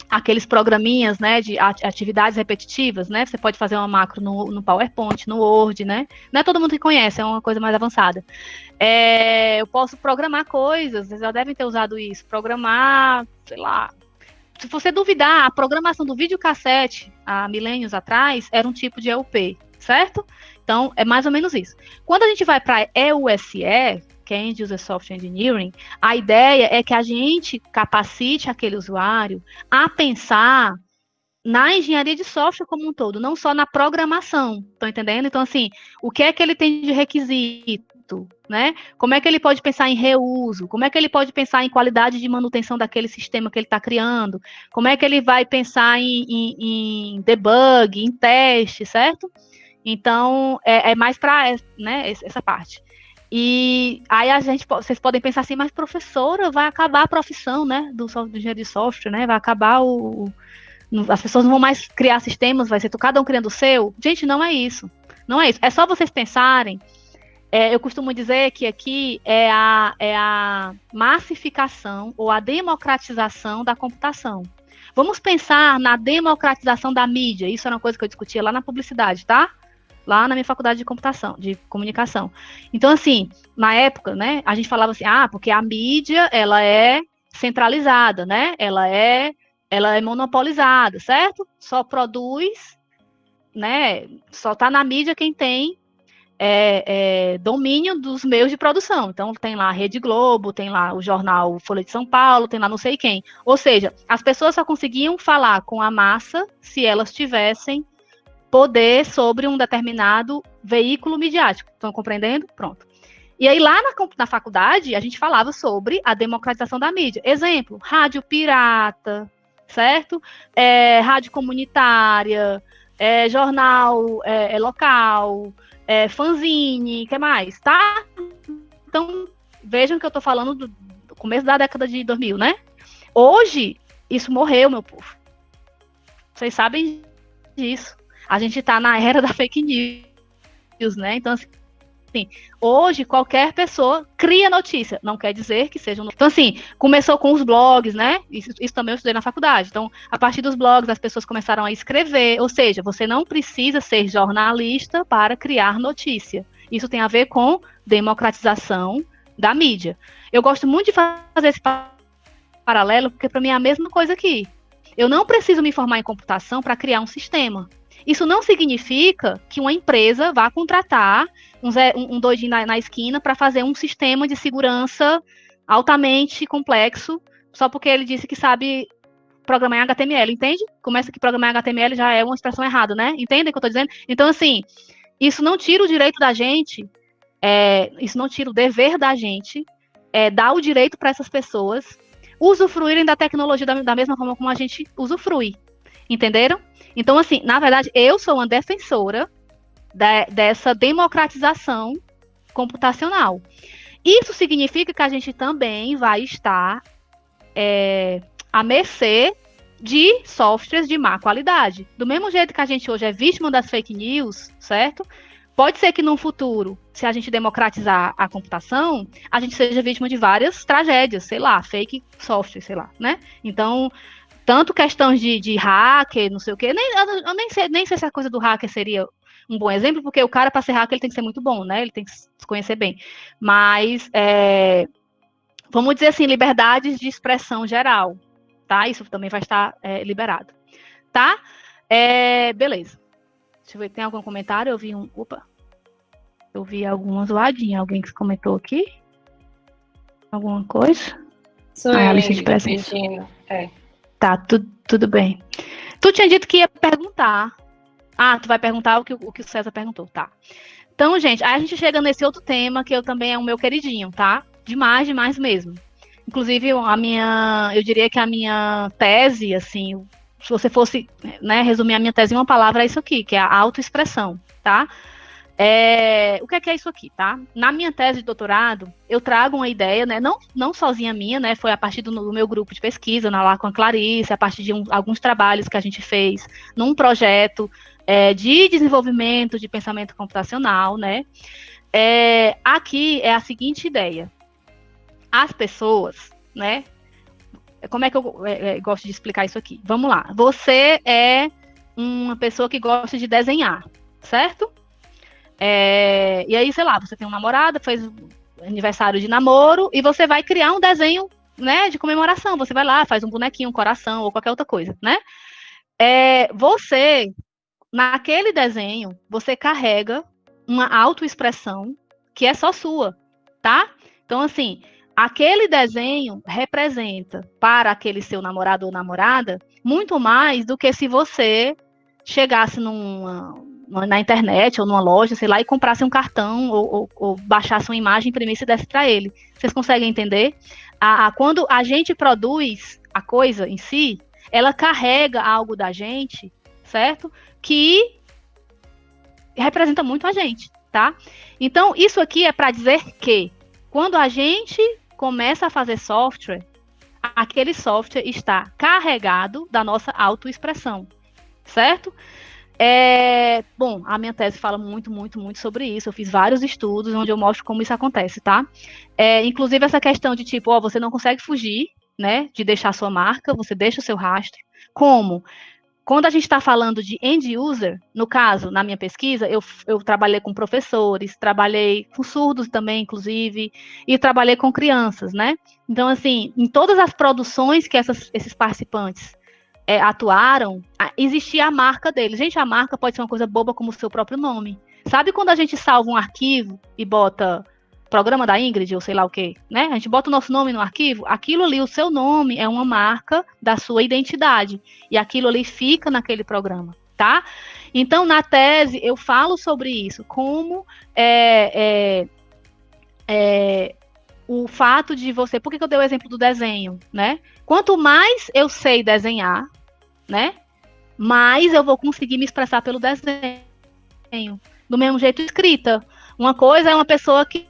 aqueles programinhas, né? De atividades repetitivas, né? Você pode fazer uma macro no PowerPoint, no Word, né? Não é todo mundo que conhece, é uma coisa mais avançada. Eu posso programar coisas, vocês já devem ter usado isso. Programar, sei lá. Se você duvidar, a programação do videocassete, há milênios atrás, era um tipo de EUP, certo? Então, é mais ou menos isso. Quando a gente vai para EUSE, que é End User Software Engineering, a ideia é que a gente capacite aquele usuário a pensar na engenharia de software como um todo, não só na programação, estão entendendo? Então, assim, o que é que ele tem de requisito, né? Como é que ele pode pensar em reuso? Como é que ele pode pensar em qualidade de manutenção daquele sistema que ele está criando? Como é que ele vai pensar em debug, em teste, certo? Então, é mais para essa parte. E aí vocês podem pensar assim, mas professora, vai acabar a profissão, né, do engenheiro de software, né? Vai acabar as pessoas não vão mais criar sistemas, vai ser cada um criando o seu. Gente, não é isso. Não é isso. É só vocês pensarem. Eu costumo dizer que aqui é a massificação ou a democratização da computação. Vamos pensar na democratização da mídia. Isso era uma coisa que eu discutia lá na publicidade, tá? Lá na minha faculdade de comunicação. Então, assim, na época, né, a gente falava assim, porque a mídia, ela é centralizada, né? Ela é monopolizada, certo? Só produz, né? Só tá na mídia quem tem domínio dos meios de produção. Então, tem lá a Rede Globo, tem lá o jornal Folha de São Paulo, tem lá não sei quem. Ou seja, as pessoas só conseguiam falar com a massa se elas tivessem poder sobre um determinado veículo midiático. Estão compreendendo? Pronto. E aí, lá na faculdade, a gente falava sobre a democratização da mídia. Exemplo, rádio pirata, certo? Rádio comunitária, jornal local, fanzine, o que mais, tá? Então, vejam que eu tô falando do começo da década de 2000, né? Hoje, isso morreu, meu povo. Vocês sabem disso. A gente tá na era da fake news, né? Então, assim, hoje qualquer pessoa cria notícia, não quer dizer que seja Então, assim, começou com os blogs, né? Isso também eu estudei na faculdade. Então, a partir dos blogs, as pessoas começaram a escrever, ou seja, você não precisa ser jornalista para criar notícia. Isso tem a ver com democratização da mídia. Eu gosto muito de fazer esse paralelo, porque para mim é a mesma coisa aqui. Eu não preciso me formar em computação para criar um sistema. Isso não significa que uma empresa vá contratar um doidinho na esquina para fazer um sistema de segurança altamente complexo, só porque ele disse que sabe programar em HTML, entende? Começa que programar em HTML já é uma expressão errada, né? Entendem o que eu estou dizendo? Então, assim, isso não tira o direito da gente, isso não tira o dever da gente, dar o direito para essas pessoas usufruírem da tecnologia da mesma forma como a gente usufrui. Entenderam? Então, assim, na verdade, eu sou uma defensora dessa democratização computacional. Isso significa que a gente também vai estar à mercê de softwares de má qualidade. Do mesmo jeito que a gente hoje é vítima das fake news, certo? Pode ser que no futuro, se a gente democratizar a computação, a gente seja vítima de várias tragédias, sei lá, fake software, sei lá, né? Então, tanto questões de hacker, não sei o quê, eu nem sei se a coisa do hacker seria um bom exemplo, porque o cara, para ser hacker, ele tem que ser muito bom, né? Ele tem que se conhecer bem. Mas, vamos dizer assim, liberdades de expressão geral, tá? Isso também vai estar liberado, tá? Beleza. Deixa eu ver, tem algum comentário? Eu vi alguma zoadinha. Alguém que comentou aqui? Alguma coisa? A lista de presença. Regina. Tá, tudo bem. Tu tinha dito que ia perguntar. Tu vai perguntar o que o César perguntou, tá. Então, gente, aí a gente chega nesse outro tema, que eu também é o meu queridinho, tá? Demais mesmo. Inclusive, eu diria que a minha tese, assim, se você fosse, né, resumir a minha tese em uma palavra, é isso aqui, que é a autoexpressão, tá? O que é isso aqui, tá? Na minha tese de doutorado, eu trago uma ideia, né, não sozinha minha, né, foi a partir do meu grupo de pesquisa, lá com a Clarice, a partir de alguns trabalhos que a gente fez num projeto de desenvolvimento de pensamento computacional, né? Aqui é a seguinte ideia. As pessoas, né? Como é que eu gosto de explicar isso aqui? Vamos lá. Você é uma pessoa que gosta de desenhar, certo? E aí, sei lá, você tem um namorado, fez aniversário de namoro, e você vai criar um desenho, né, de comemoração. Você vai lá, faz um bonequinho, um coração, ou qualquer outra coisa, né? Você, naquele desenho, você carrega uma autoexpressão que é só sua, tá? Então, assim, aquele desenho representa para aquele seu namorado ou namorada muito mais do que se você chegasse na internet ou numa loja, sei lá, e comprasse um cartão ou baixasse uma imagem, imprimisse e desse para ele. Vocês conseguem entender? Quando a gente produz a coisa em si, ela carrega algo da gente, certo? Que representa muito a gente, tá? Então, isso aqui é para dizer que quando a gente começa a fazer software, aquele software está carregado da nossa autoexpressão, certo? Bom, a minha tese fala muito sobre isso. Eu fiz vários estudos onde eu mostro como isso acontece, tá? Inclusive essa questão de tipo, você não consegue fugir, né, de deixar sua marca, você deixa o seu rastro. Como? Quando a gente está falando de end user, no caso, na minha pesquisa, eu trabalhei com professores, trabalhei com surdos também, inclusive, e trabalhei com crianças, né? Então, assim, em todas as produções que esses participantes atuaram, existia a marca deles. Gente, a marca pode ser uma coisa boba como o seu próprio nome. Sabe quando a gente salva um arquivo e bota programa da Ingrid, ou sei lá o quê, né? A gente bota o nosso nome no arquivo, aquilo ali, o seu nome é uma marca da sua identidade, e aquilo ali fica naquele programa, tá? Então, na tese, eu falo sobre isso, como o fato de você... Por que eu dei o exemplo do desenho, né? Quanto mais eu sei desenhar, né? Mais eu vou conseguir me expressar pelo desenho. Do mesmo jeito, escrita. Uma coisa é uma pessoa que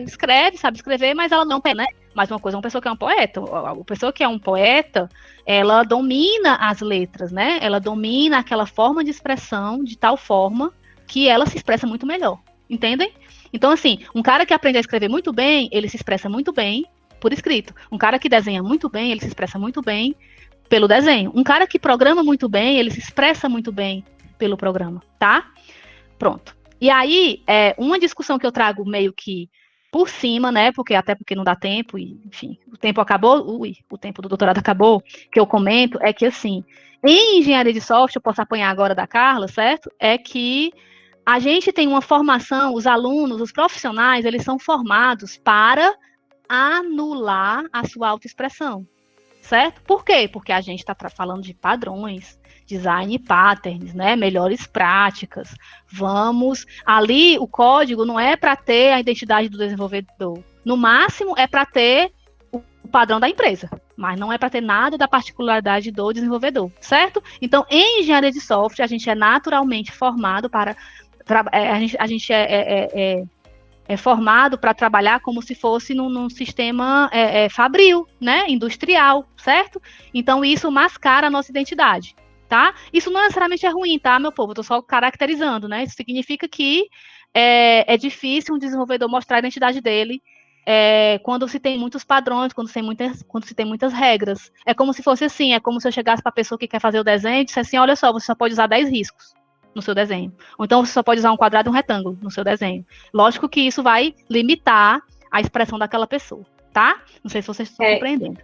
escreve, sabe escrever, mas ela não é, né? Mas uma coisa é uma pessoa que é um poeta. A pessoa que é um poeta, ela domina as letras, né? Ela domina aquela forma de expressão de tal forma que ela se expressa muito melhor. Entendem? Então, assim, um cara que aprende a escrever muito bem, ele se expressa muito bem por escrito. Um cara que desenha muito bem, ele se expressa muito bem pelo desenho. Um cara que programa muito bem, ele se expressa muito bem pelo programa, tá? Pronto. E aí, uma discussão que eu trago meio que por cima, né, até porque não dá tempo, e, enfim, o tempo acabou, o tempo do doutorado acabou, que eu comento, é que, assim, em engenharia de software, eu posso apanhar agora da Carla, certo? É que a gente tem uma formação, os alunos, os profissionais, eles são formados para anular a sua autoexpressão, certo? Por quê? Porque a gente está falando de padrões, design patterns, né? Melhores práticas. Vamos. Ali, o código não é para ter a identidade do desenvolvedor. No máximo, é para ter o padrão da empresa, mas não é para ter nada da particularidade do desenvolvedor, certo? Então, em engenharia de software, a gente é naturalmente formado para. A gente é formado para trabalhar como se fosse num sistema fabril, né? Industrial, certo? Então, isso mascara a nossa identidade. Tá? Isso não necessariamente é ruim, tá, meu povo? Eu tô só caracterizando, né? Isso significa que é difícil um desenvolvedor mostrar a identidade dele quando se tem muitos padrões, quando se tem muitas regras. É como se fosse assim, é como se eu chegasse para a pessoa que quer fazer o desenho e dissesse assim, olha só, você só pode usar 10 riscos no seu desenho. Ou então você só pode usar um quadrado e um retângulo no seu desenho. Lógico que isso vai limitar a expressão daquela pessoa, tá? Não sei se vocês estão compreendendo.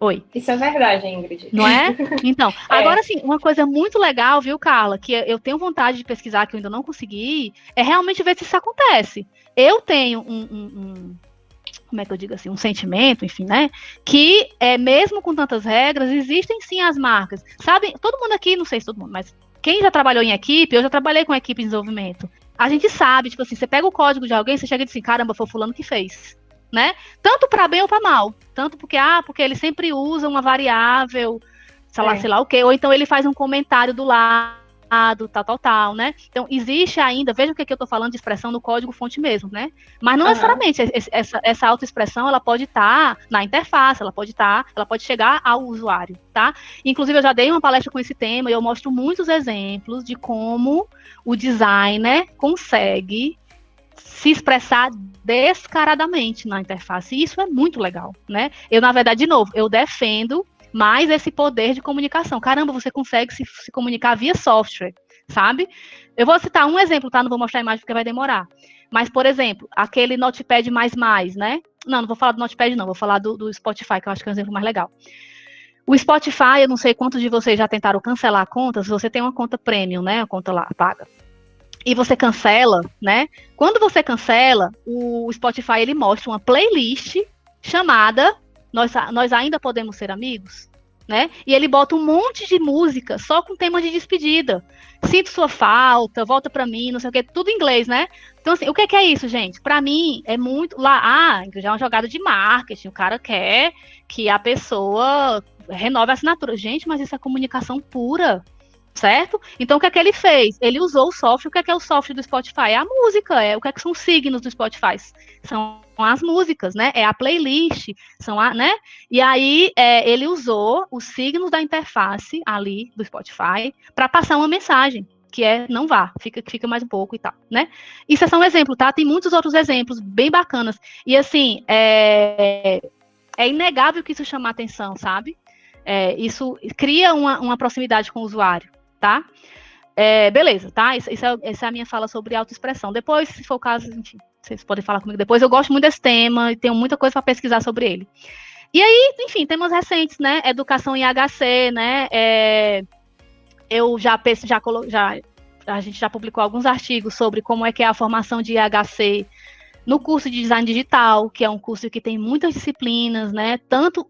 Oi. Isso é verdade, Ingrid. Não é? Então, agora sim, uma coisa muito legal, viu, Carla, que eu tenho vontade de pesquisar, que eu ainda não consegui, é realmente ver se isso acontece. Eu tenho como é que eu digo assim, um sentimento, enfim, né, que mesmo com tantas regras, existem sim as marcas. Sabe, todo mundo aqui, não sei se todo mundo, mas quem já trabalhou em equipe, eu já trabalhei com equipe de desenvolvimento, a gente sabe, tipo assim, você pega o código de alguém, você chega e diz assim, caramba, foi o fulano que fez. Né? Tanto para bem ou para mal. Tanto porque ele sempre usa uma variável, sei lá o quê, ou então ele faz um comentário do lado, tal, né? Então, existe ainda, veja o que eu estou falando de expressão no código fonte mesmo, né? Mas não necessariamente, essa autoexpressão, ela pode estar na interface, ela pode chegar ao usuário, tá? Inclusive, eu já dei uma palestra com esse tema e eu mostro muitos exemplos de como o designer consegue se expressar descaradamente na interface. E isso é muito legal, né? Eu, na verdade, de novo, eu defendo mais esse poder de comunicação. Caramba, você consegue se comunicar via software, sabe? Eu vou citar um exemplo, tá? Não vou mostrar a imagem porque vai demorar. Mas, por exemplo, aquele Notepad++, né? Não vou falar do Notepad, não. Vou falar do Spotify, que eu acho que é um exemplo mais legal. O Spotify, eu não sei quantos de vocês já tentaram cancelar a conta. Se você tem uma conta premium, né? A conta lá, paga. E você cancela, né? Quando você cancela, o Spotify, ele mostra uma playlist chamada Nós Ainda Podemos Ser Amigos, né? E ele bota um monte de música só com tema de despedida. Sinto sua falta, volta pra mim, não sei o quê, tudo em inglês, né? Então, assim, o que é isso, gente? Pra mim, é muito... já é uma jogada de marketing, o cara quer que a pessoa renove a assinatura. Gente, mas isso é comunicação pura, certo? Então, o que ele fez? Ele usou o software. O que é o software do Spotify? É a música. O que são os signos do Spotify? São as músicas, né? É a playlist, né? E aí, ele usou os signos da interface ali do Spotify para passar uma mensagem, que não vá, fica mais um pouco e tal, né? Isso é só um exemplo, tá? Tem muitos outros exemplos bem bacanas. E, assim, é inegável que isso chama atenção, sabe? Isso cria uma proximidade com o usuário, tá? Beleza, tá? Essa é a minha fala sobre autoexpressão. Depois, se for o caso, enfim, vocês podem falar comigo depois. Eu gosto muito desse tema e tenho muita coisa para pesquisar sobre ele. E aí, enfim, temas recentes, né? Educação em HC, né? Eu já a gente já publicou alguns artigos sobre como é que é a formação de IHC no curso de design digital, que é um curso que tem muitas disciplinas, né, tanto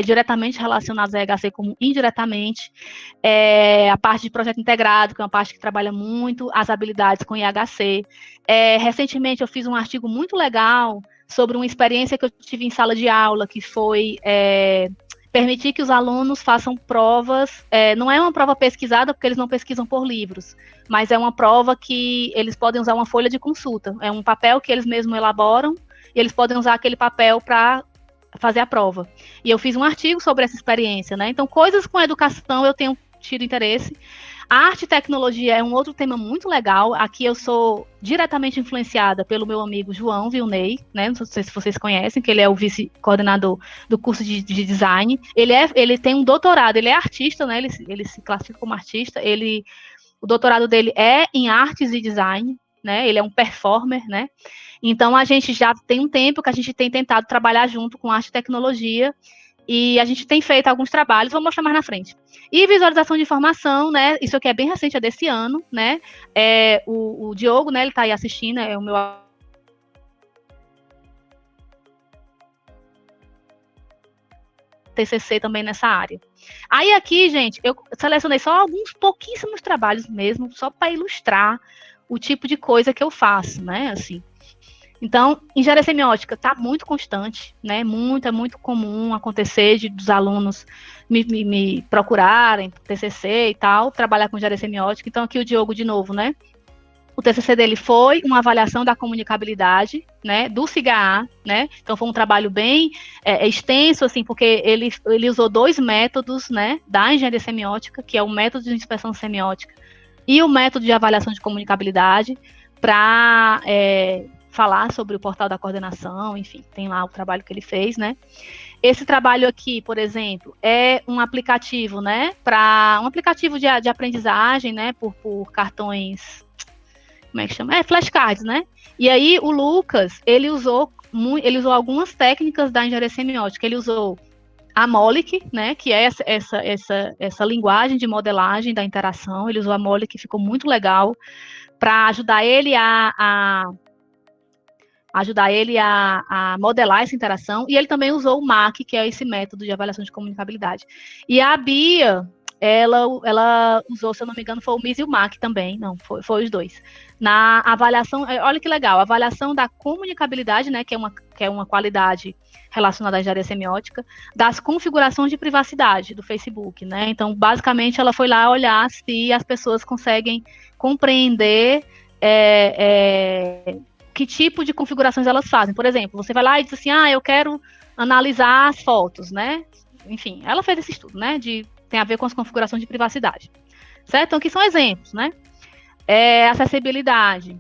diretamente relacionadas a IHC como indiretamente, a parte de projeto integrado, que é uma parte que trabalha muito as habilidades com IHC. Recentemente eu fiz um artigo muito legal sobre uma experiência que eu tive em sala de aula, que foi permitir que os alunos façam provas, não é uma prova pesquisada, porque eles não pesquisam por livros, mas é uma prova que eles podem usar uma folha de consulta, é um papel que eles mesmos elaboram, e eles podem usar aquele papel para fazer a prova. E eu fiz um artigo sobre essa experiência, né? Então, coisas com educação eu tenho tido interesse. A arte e tecnologia é um outro tema muito legal. Aqui eu sou diretamente influenciada pelo meu amigo João Vilney, né? Não sei se vocês conhecem, que ele é o vice-coordenador do curso de design. Ele tem um doutorado, ele é artista, né? Ele se classifica como artista. O doutorado dele é em artes e design, né? Ele é um performer, né? Então, a gente já tem um tempo que a gente tem tentado trabalhar junto com arte e tecnologia, e a gente tem feito alguns trabalhos, vou mostrar mais na frente. E visualização de informação, né? Isso aqui é bem recente, é desse ano, né? O Diogo, né? Ele está aí assistindo, é o meu TCC também nessa área. Aí aqui, gente, eu selecionei só alguns pouquíssimos trabalhos mesmo, só para ilustrar o tipo de coisa que eu faço, né? Assim. Então, engenharia semiótica está muito constante, né? É muito comum acontecer dos alunos me procurarem, TCC e tal, trabalhar com engenharia semiótica. Então, aqui o Diogo de novo, né? O TCC dele foi uma avaliação da comunicabilidade, né? Do CIGA, né? Então, foi um trabalho bem extenso, assim, porque ele usou 2 métodos, né? Da engenharia semiótica, que é o método de inspeção semiótica e o método de avaliação de comunicabilidade, para falar sobre o portal da coordenação, enfim, tem lá o trabalho que ele fez, né? Esse trabalho aqui, por exemplo, é um aplicativo, né? Um aplicativo de aprendizagem, né? Por cartões, como é que chama? Flashcards, né? E aí o Lucas, ele usou algumas técnicas da engenharia semiótica. Ele usou a Molic, né? Que é essa linguagem de modelagem da interação. Ele usou a Molic, que ficou muito legal, para ajudar ele a modelar essa interação, e ele também usou o MAC, que é esse método de avaliação de comunicabilidade. E a Bia, ela usou, se eu não me engano, foi o MIS e o MAC também, não, foi os dois. Na avaliação, olha que legal, a avaliação da comunicabilidade, né, que é uma qualidade relacionada à engenharia semiótica, das configurações de privacidade do Facebook, né, então, basicamente, ela foi lá olhar se as pessoas conseguem compreender que tipo de configurações elas fazem. Por exemplo, você vai lá e diz assim, eu quero analisar as fotos, né? Enfim, ela fez esse estudo, né? Tem a ver com as configurações de privacidade. Certo? Então, aqui são exemplos, né? Acessibilidade.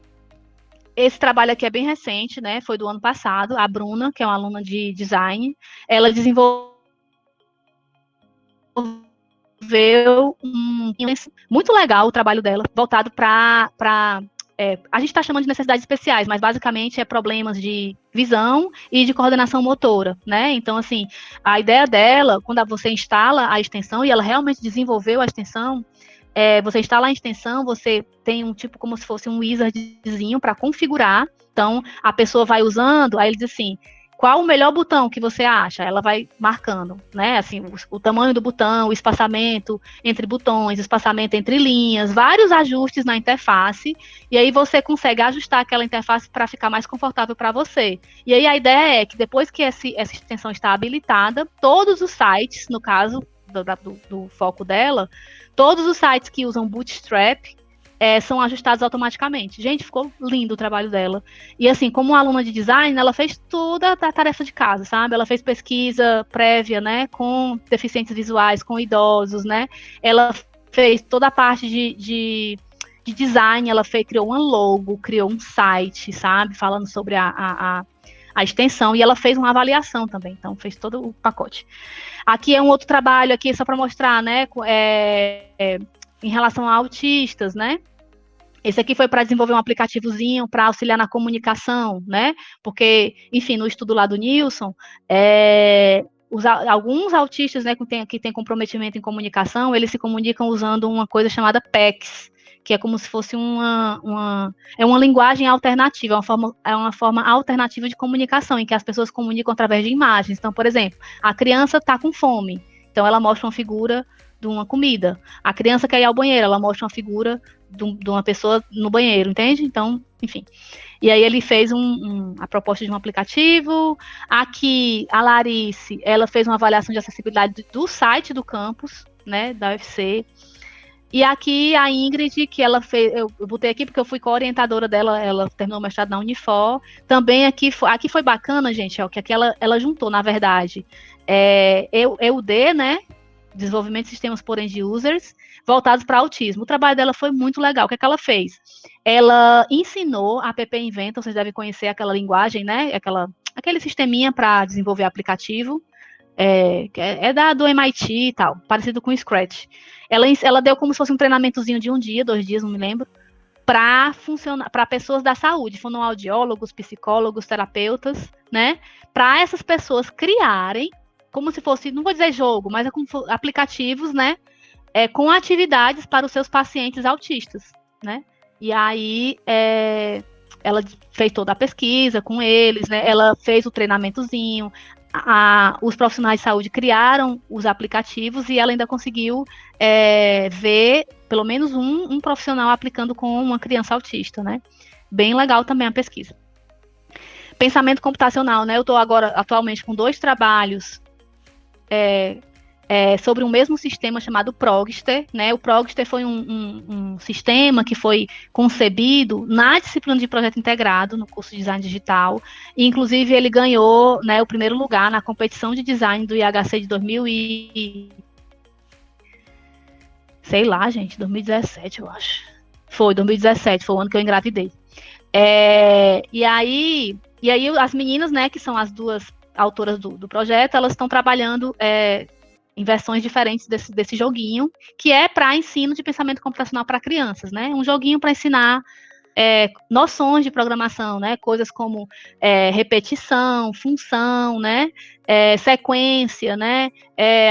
Esse trabalho aqui é bem recente, né? Foi do ano passado. A Bruna, que é uma aluna de design, ela desenvolveu muito legal o trabalho dela, voltado para a gente está chamando de necessidades especiais, mas basicamente é problemas de visão e de coordenação motora, né? Então, assim, a ideia dela, quando você instala a extensão, e ela realmente desenvolveu a extensão, você instala a extensão, você tem um tipo como se fosse um wizardzinho para configurar. Então, a pessoa vai usando, aí ele diz assim, qual o melhor botão que você acha? Ela vai marcando, né? Assim, o tamanho do botão, o espaçamento entre botões, o espaçamento entre linhas, vários ajustes na interface, e aí você consegue ajustar aquela interface para ficar mais confortável para você. E aí a ideia é que depois que essa extensão está habilitada, todos os sites, no caso do foco dela, todos os sites que usam Bootstrap, são ajustados automaticamente. Gente, ficou lindo o trabalho dela. E assim, como aluna de design, ela fez toda a tarefa de casa, sabe? Ela fez pesquisa prévia, né, com deficientes visuais, com idosos, né? Ela fez toda a parte de design, ela criou um logo, criou um site, sabe? Falando sobre a extensão, e ela fez uma avaliação também, então fez todo o pacote. Aqui é um outro trabalho, aqui só para mostrar, né, em relação a autistas, né? Esse aqui foi para desenvolver um aplicativozinho para auxiliar na comunicação, né? Porque, enfim, no estudo lá do Nilson, alguns autistas, né, que têm comprometimento em comunicação, eles se comunicam usando uma coisa chamada PECS, que é como se fosse é uma linguagem alternativa, é uma forma alternativa de comunicação, em que as pessoas comunicam através de imagens. Então, por exemplo, a criança está com fome, então ela mostra uma figura de uma comida. A criança quer ir ao banheiro, ela mostra uma figura de uma pessoa no banheiro, entende? Então, enfim. E aí ele fez a proposta de um aplicativo. Aqui, a Larice, ela fez uma avaliação de acessibilidade do site do campus, né, da UFC. E aqui a Ingrid, que ela fez, eu botei aqui porque eu fui co-orientadora dela, ela terminou o mestrado na Unifor. Também aqui foi bacana, gente, que aqui ela juntou, na verdade, EUD, né, Desenvolvimento de Sistemas por End Users, voltados para autismo. O trabalho dela foi muito legal. O que ela fez? Ela ensinou a App Inventor, vocês devem conhecer aquela linguagem, né? Aquele sisteminha para desenvolver aplicativo, do MIT e tal, parecido com o Scratch. Ela deu como se fosse um treinamentozinho de 1 dia, 2 dias, não me lembro, para pessoas da saúde, fonoaudiólogos, psicólogos, terapeutas, né? Para essas pessoas criarem como se fosse, não vou dizer jogo, mas como aplicativos, né, com atividades para os seus pacientes autistas, né? E aí ela fez toda a pesquisa com eles, né? Ela fez o treinamentozinho, os profissionais de saúde criaram os aplicativos e ela ainda conseguiu ver pelo menos um profissional aplicando com uma criança autista, né? Bem legal também a pesquisa. Pensamento computacional, né? Eu estou agora atualmente com 2 trabalhos sobre um mesmo sistema chamado Progster, né? O Progster foi um sistema que foi concebido na disciplina de projeto integrado, no curso de design digital, e inclusive ele ganhou, né, o primeiro lugar na competição de design do IHC de 2017, eu acho. Foi 2017, foi o ano que eu engravidei. E aí as meninas, né, que são as 2 autoras do projeto, elas estão trabalhando em versões diferentes desse joguinho, que é para ensino de pensamento computacional para crianças, né? Um joguinho para ensinar noções de programação, né? Coisas como repetição, função, né? Sequência, né?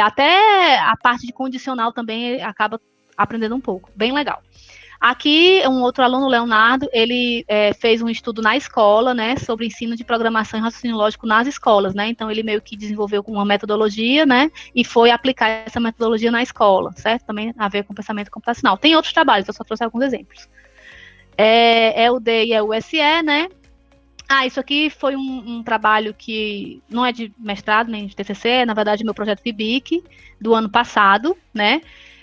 Até a parte de condicional também acaba aprendendo um pouco. Bem legal. Aqui, um outro aluno, Leonardo, ele fez um estudo na escola, né, sobre ensino de programação e raciocínio lógico nas escolas, né, então ele meio que desenvolveu uma metodologia, né, e foi aplicar essa metodologia na escola, certo? Também a ver com pensamento computacional. Tem outros trabalhos, eu só trouxe alguns exemplos. O D e o SE, né. Isso aqui foi um trabalho que não é de mestrado nem de TCC, na verdade, meu projeto PIBIC, do ano passado, né.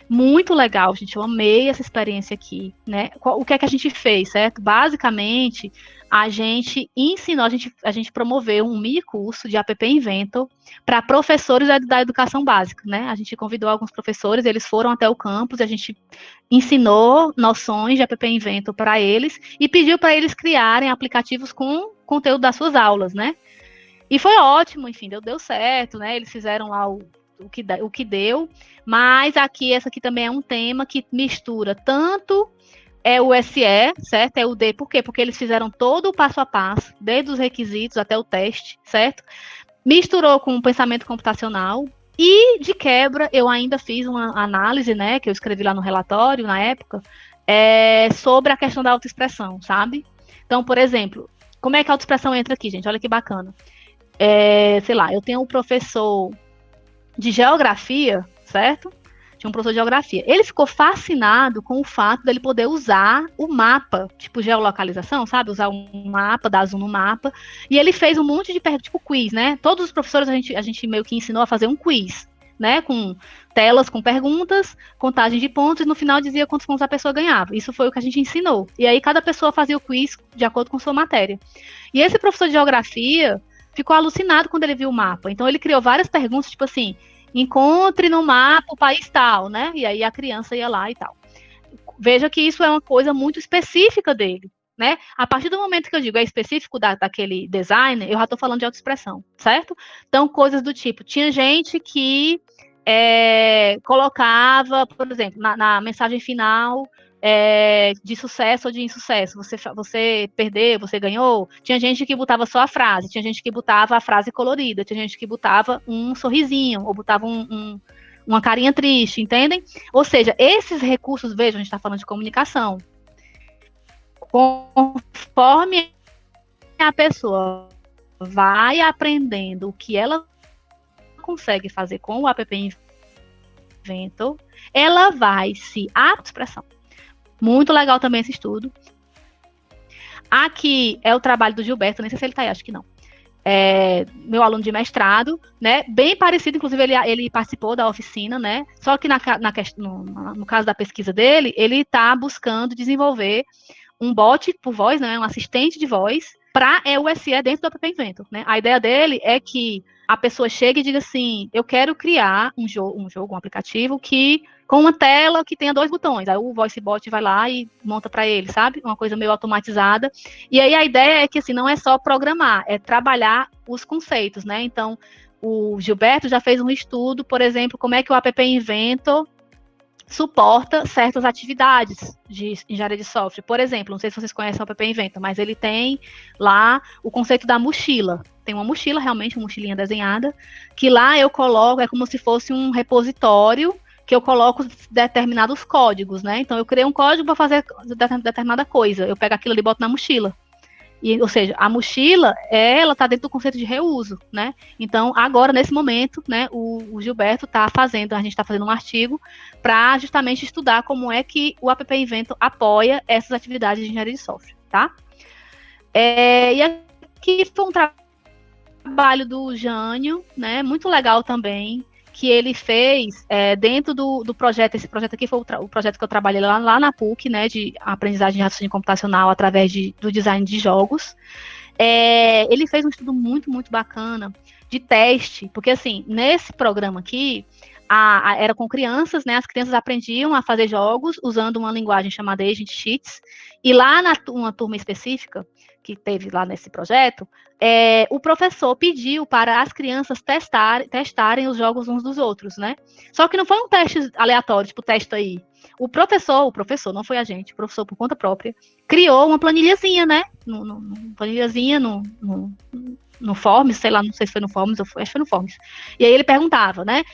Muito legal, gente, eu amei essa experiência aqui, né? O que é que a gente fez, certo? Basicamente, a gente ensinou, a gente promoveu um mini curso de App Inventor para professores da educação básica, né? A gente convidou alguns professores, eles foram até o campus, a gente ensinou noções de App Inventor para eles e pediu para eles criarem aplicativos com conteúdo das suas aulas, né? E foi ótimo, enfim, deu certo, né? Eles fizeram lá o que deu, mas essa aqui também é um tema que mistura tanto o SE, certo? O D, por quê? Porque eles fizeram todo o passo a passo, desde os requisitos até o teste, certo? Misturou com o pensamento computacional e, de quebra, eu ainda fiz uma análise, né, que eu escrevi lá no relatório, na época, sobre a questão da autoexpressão, sabe? Então, por exemplo, como é que a autoexpressão entra aqui, gente? Olha que bacana. Sei lá, eu tenho um professor de geografia, certo? Tinha um professor de geografia. Ele ficou fascinado com o fato dele poder usar o mapa, tipo geolocalização, sabe? Usar um mapa, dar zoom no mapa. E ele fez um monte de perguntas, tipo quiz, né? Todos os professores a gente meio que ensinou a fazer um quiz, né? Com telas com perguntas, contagem de pontos, e no final dizia quantos pontos a pessoa ganhava. Isso foi o que a gente ensinou. E aí cada pessoa fazia o quiz de acordo com sua matéria. E esse professor de geografia ficou alucinado quando ele viu o mapa. Então, ele criou várias perguntas, tipo assim, encontre no mapa o país tal, né? E aí a criança ia lá e tal. Veja que isso é uma coisa muito específica dele, né? A partir do momento que eu digo específico daquele designer, eu já estou falando de autoexpressão, certo? Então, coisas do tipo, tinha gente que colocava, por exemplo, na mensagem final, de sucesso ou de insucesso, você perdeu, você ganhou. Tinha gente que botava só a frase, tinha gente que botava a frase colorida, tinha gente que botava um sorrisinho, ou botava uma carinha triste, entendem? Ou seja, esses recursos, vejam, a gente está falando de comunicação. Conforme a pessoa vai aprendendo o que ela consegue fazer com o app Inventor, ela vai se autoexpressão. Muito legal também esse estudo. Aqui é o trabalho do Gilberto, nem sei se ele está aí, acho que não. Meu aluno de mestrado, né? Bem parecido, inclusive ele participou da oficina, né? Só que no caso da pesquisa dele, ele está buscando desenvolver um bot por voz, né? Um assistente de voz para EUSE dentro do App Inventor, né? A ideia dele é que a pessoa chegue e diga assim, eu quero criar um aplicativo com uma tela que tenha 2 botões. Aí o voice bot vai lá e monta para ele, sabe? Uma coisa meio automatizada. E aí a ideia é que assim, não é só programar, é trabalhar os conceitos, né? Então, o Gilberto já fez um estudo, por exemplo, como é que o App Inventor suporta certas atividades de engenharia de software. Por exemplo, não sei se vocês conhecem o App Inventor, mas ele tem lá o conceito da mochila. Tem uma mochila, realmente, uma mochilinha desenhada, que lá eu coloco, é como se fosse um repositório que eu coloco determinados códigos, né? Então, eu criei um código para fazer determinada coisa. Eu pego aquilo ali e boto na mochila. Ou seja, a mochila, ela está dentro do conceito de reuso, né? Então, agora, nesse momento, né, o Gilberto a gente está fazendo um artigo para justamente estudar como é que o App Inventor apoia essas atividades de engenharia de software, tá? E aqui foi um trabalho do Jânio, né, muito legal também, que ele fez dentro do projeto. Esse projeto aqui foi o projeto que eu trabalhei lá na PUC, né, de aprendizagem de raciocínio computacional através do design de jogos. Ele fez um estudo muito, muito bacana de teste, porque assim, nesse programa aqui, era com crianças, né, as crianças aprendiam a fazer jogos usando uma linguagem chamada Agent Sheets, e lá uma turma específica, que teve lá nesse projeto, o professor pediu para as crianças testarem os jogos uns dos outros, né? Só que não foi um teste aleatório, tipo, testa aí. O professor, não foi a gente, o professor, por conta própria, criou uma planilhazinha, né? Planilhazinha no Forms, sei lá, não sei se foi no Forms, acho que foi no Forms. E aí ele perguntava, né?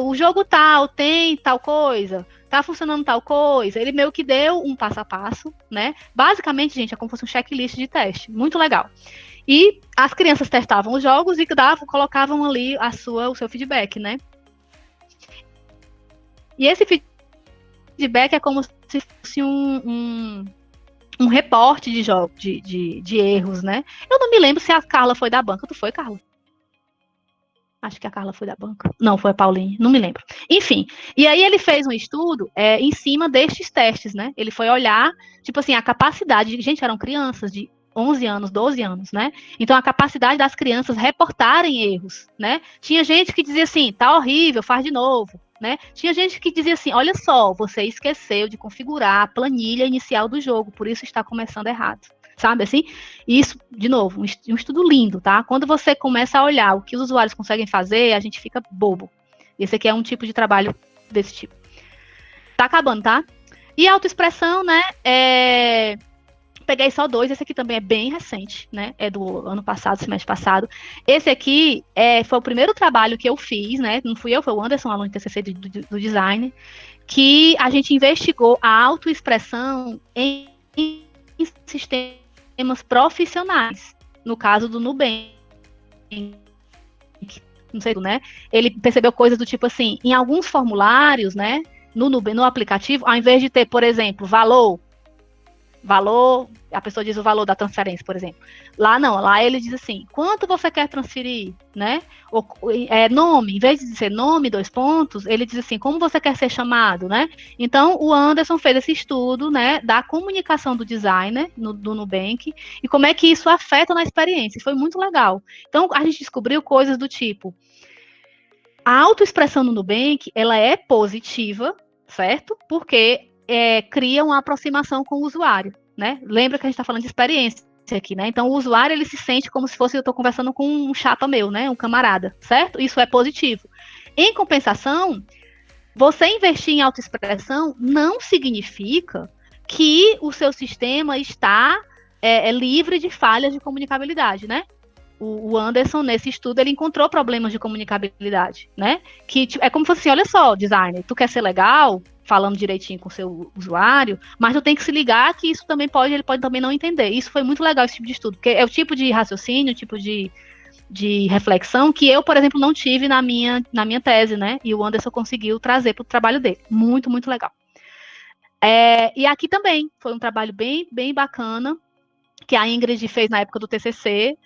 O jogo tal, tem tal coisa, tá funcionando tal coisa. Ele meio que deu um passo a passo, né? Basicamente, gente, é como se fosse um checklist de teste. Muito legal. E as crianças testavam os jogos e colocavam ali o seu feedback, né? E esse feedback é como se fosse um reporte de jogos, de erros, né? Eu não me lembro se a Carla foi da banca. Tu foi, Carla? Acho que a Carla foi da banca. Não, foi a Paulinha, não me lembro. Enfim, e aí ele fez um estudo em cima destes testes, né? Ele foi olhar, tipo assim, a capacidade, gente, eram crianças de 11 anos, 12 anos, né? Então, a capacidade das crianças reportarem erros, né? Tinha gente que dizia assim, tá horrível, faz de novo, né? Tinha gente que dizia assim, olha só, você esqueceu de configurar a planilha inicial do jogo, por isso está começando errado. Sabe assim? Isso, de novo, um estudo lindo, tá? Quando você começa a olhar o que os usuários conseguem fazer, a gente fica bobo. Esse aqui é um tipo de trabalho desse tipo. Tá acabando, tá? E autoexpressão, né? Peguei só 2, esse aqui também é bem recente, né? É do ano passado, semestre passado. Esse aqui foi o primeiro trabalho que eu fiz, né? Não fui eu, foi o Anderson, aluno de TCC do design, que a gente investigou a autoexpressão em sistemas profissionais, no caso do Nubank, não sei, né? Ele percebeu coisas do tipo assim, em alguns formulários, né, no aplicativo, ao invés de ter, por exemplo, valor, a pessoa diz o valor da transferência, por exemplo. Lá não, lá ele diz assim, quanto você quer transferir, né? Nome, em vez de dizer nome, 2 pontos, ele diz assim, como você quer ser chamado, né? Então, o Anderson fez esse estudo, né, da comunicação do designer do Nubank e como é que isso afeta na experiência. Foi muito legal. Então, a gente descobriu coisas do tipo, a autoexpressão no Nubank, ela é positiva, certo? Porque cria uma aproximação com o usuário, né? Lembra que a gente está falando de experiência aqui, né? Então, o usuário, ele se sente como se fosse eu estou conversando com um chapa meu, né? Um camarada, certo? Isso é positivo. Em compensação, você investir em autoexpressão não significa que o seu sistema está livre de falhas de comunicabilidade, né? o Anderson, nesse estudo, ele encontrou problemas de comunicabilidade, né? Que é como se fosse assim, olha só, designer, tu quer ser legal, falando direitinho com o seu usuário, mas tu tem que se ligar que isso também ele pode também não entender. Isso foi muito legal, esse tipo de estudo, porque é o tipo de raciocínio, o tipo de reflexão que eu, por exemplo, não tive na minha tese, né? E o Anderson conseguiu trazer para o trabalho dele. Muito, muito legal. E aqui também foi um trabalho bem, bem bacana, que a Ingrid fez na época do TCC,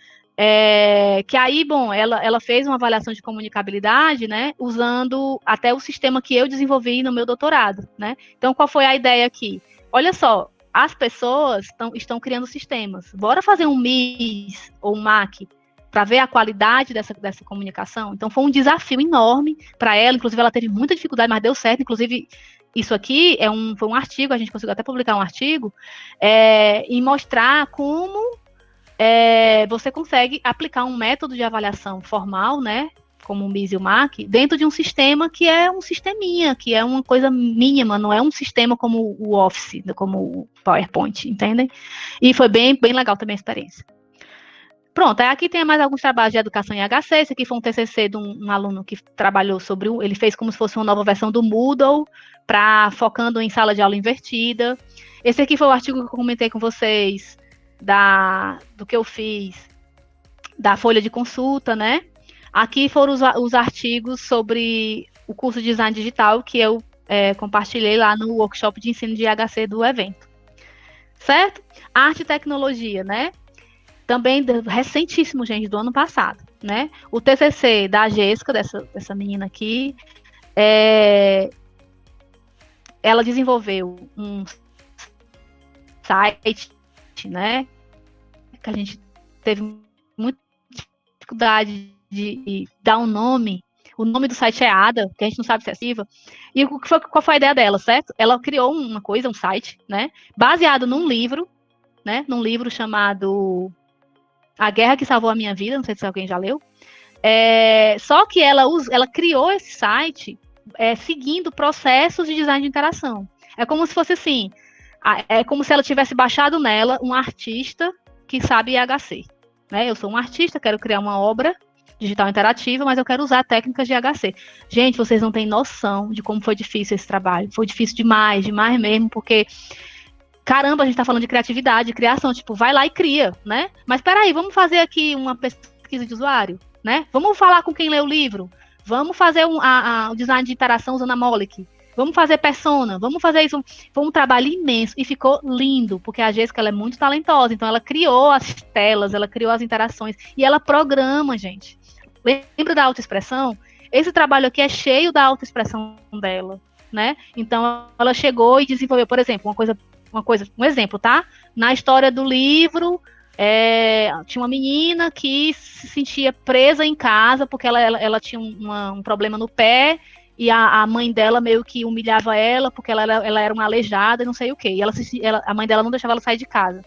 que aí, bom, ela fez uma avaliação de comunicabilidade, né, usando até o sistema que eu desenvolvi no meu doutorado, né. Então, qual foi a ideia aqui? Olha só, as pessoas estão criando sistemas. Bora fazer um MIS ou um MAC para ver a qualidade dessa comunicação? Então, foi um desafio enorme para ela, inclusive ela teve muita dificuldade, mas deu certo, inclusive isso aqui foi um artigo, a gente conseguiu até publicar um artigo, e mostrar como você consegue aplicar um método de avaliação formal, né, como o MIS e o MAC, dentro de um sistema que é um sisteminha, que é uma coisa mínima, não é um sistema como o Office, como o PowerPoint, entendem? E foi bem, bem legal também a experiência. Pronto, aqui tem mais alguns trabalhos de educação em HC. Esse aqui foi um TCC de um aluno que trabalhou sobre, ele fez como se fosse uma nova versão do Moodle, focando em sala de aula invertida. Esse aqui foi o artigo que eu comentei com vocês, do que eu fiz, da folha de consulta, né? Aqui foram os artigos sobre o curso de design digital que eu compartilhei lá no workshop de ensino de HC do evento. Certo? Arte e tecnologia, né? Também recentíssimo, gente, do ano passado, né? O TCC da Jéssica, dessa menina aqui, ela desenvolveu um site, né? Que a gente teve muita dificuldade de dar um nome. O nome do site é Ada, que a gente não sabe se é Siva. E qual foi a ideia dela, certo? Ela criou uma coisa, um site, né? Baseado num livro, né? Num livro chamado A Guerra que Salvou a Minha Vida, não sei se alguém já leu. Só que ela criou esse site seguindo processos de design de interação. É como se fosse assim, é como se ela tivesse baixado nela um artista que sabe IHC. Né? Eu sou um artista, quero criar uma obra digital interativa, mas eu quero usar técnicas de IHC. Gente, vocês não têm noção de como foi difícil esse trabalho. Foi difícil demais, demais mesmo, porque caramba, a gente tá falando de criatividade, de criação, tipo, vai lá e cria, né? Mas peraí, vamos fazer aqui uma pesquisa de usuário, né? Vamos falar com quem lê o livro, vamos fazer o design de interação usando a Moloch, vamos fazer persona, vamos fazer isso. Foi um trabalho imenso e ficou lindo, porque a Jéssica, ela é muito talentosa, então ela criou as telas, ela criou as interações e ela programa, gente. Lembra da autoexpressão? Esse trabalho aqui é cheio da autoexpressão dela, né? Então ela chegou e desenvolveu, por exemplo, um exemplo, tá? Na história do livro, tinha uma menina que se sentia presa em casa porque ela tinha um problema no pé e a mãe dela meio que humilhava ela porque ela era uma aleijada e não sei o quê. E a mãe dela não deixava ela sair de casa.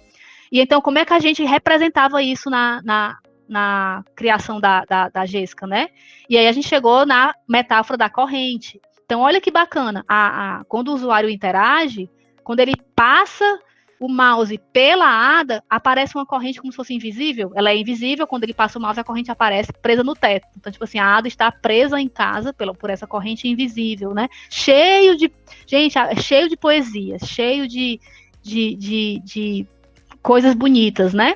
E então, como é que a gente representava isso na criação da Jéssica, né? E aí a gente chegou na metáfora da corrente. Então, olha que bacana. Quando o usuário interage, quando ele passa o mouse pela Ada, aparece uma corrente como se fosse invisível. Ela é invisível, quando ele passa o mouse, a corrente aparece presa no teto. Então, tipo assim, a Ada está presa em casa por essa corrente invisível, né? Cheio de poesia, cheio de coisas bonitas, né?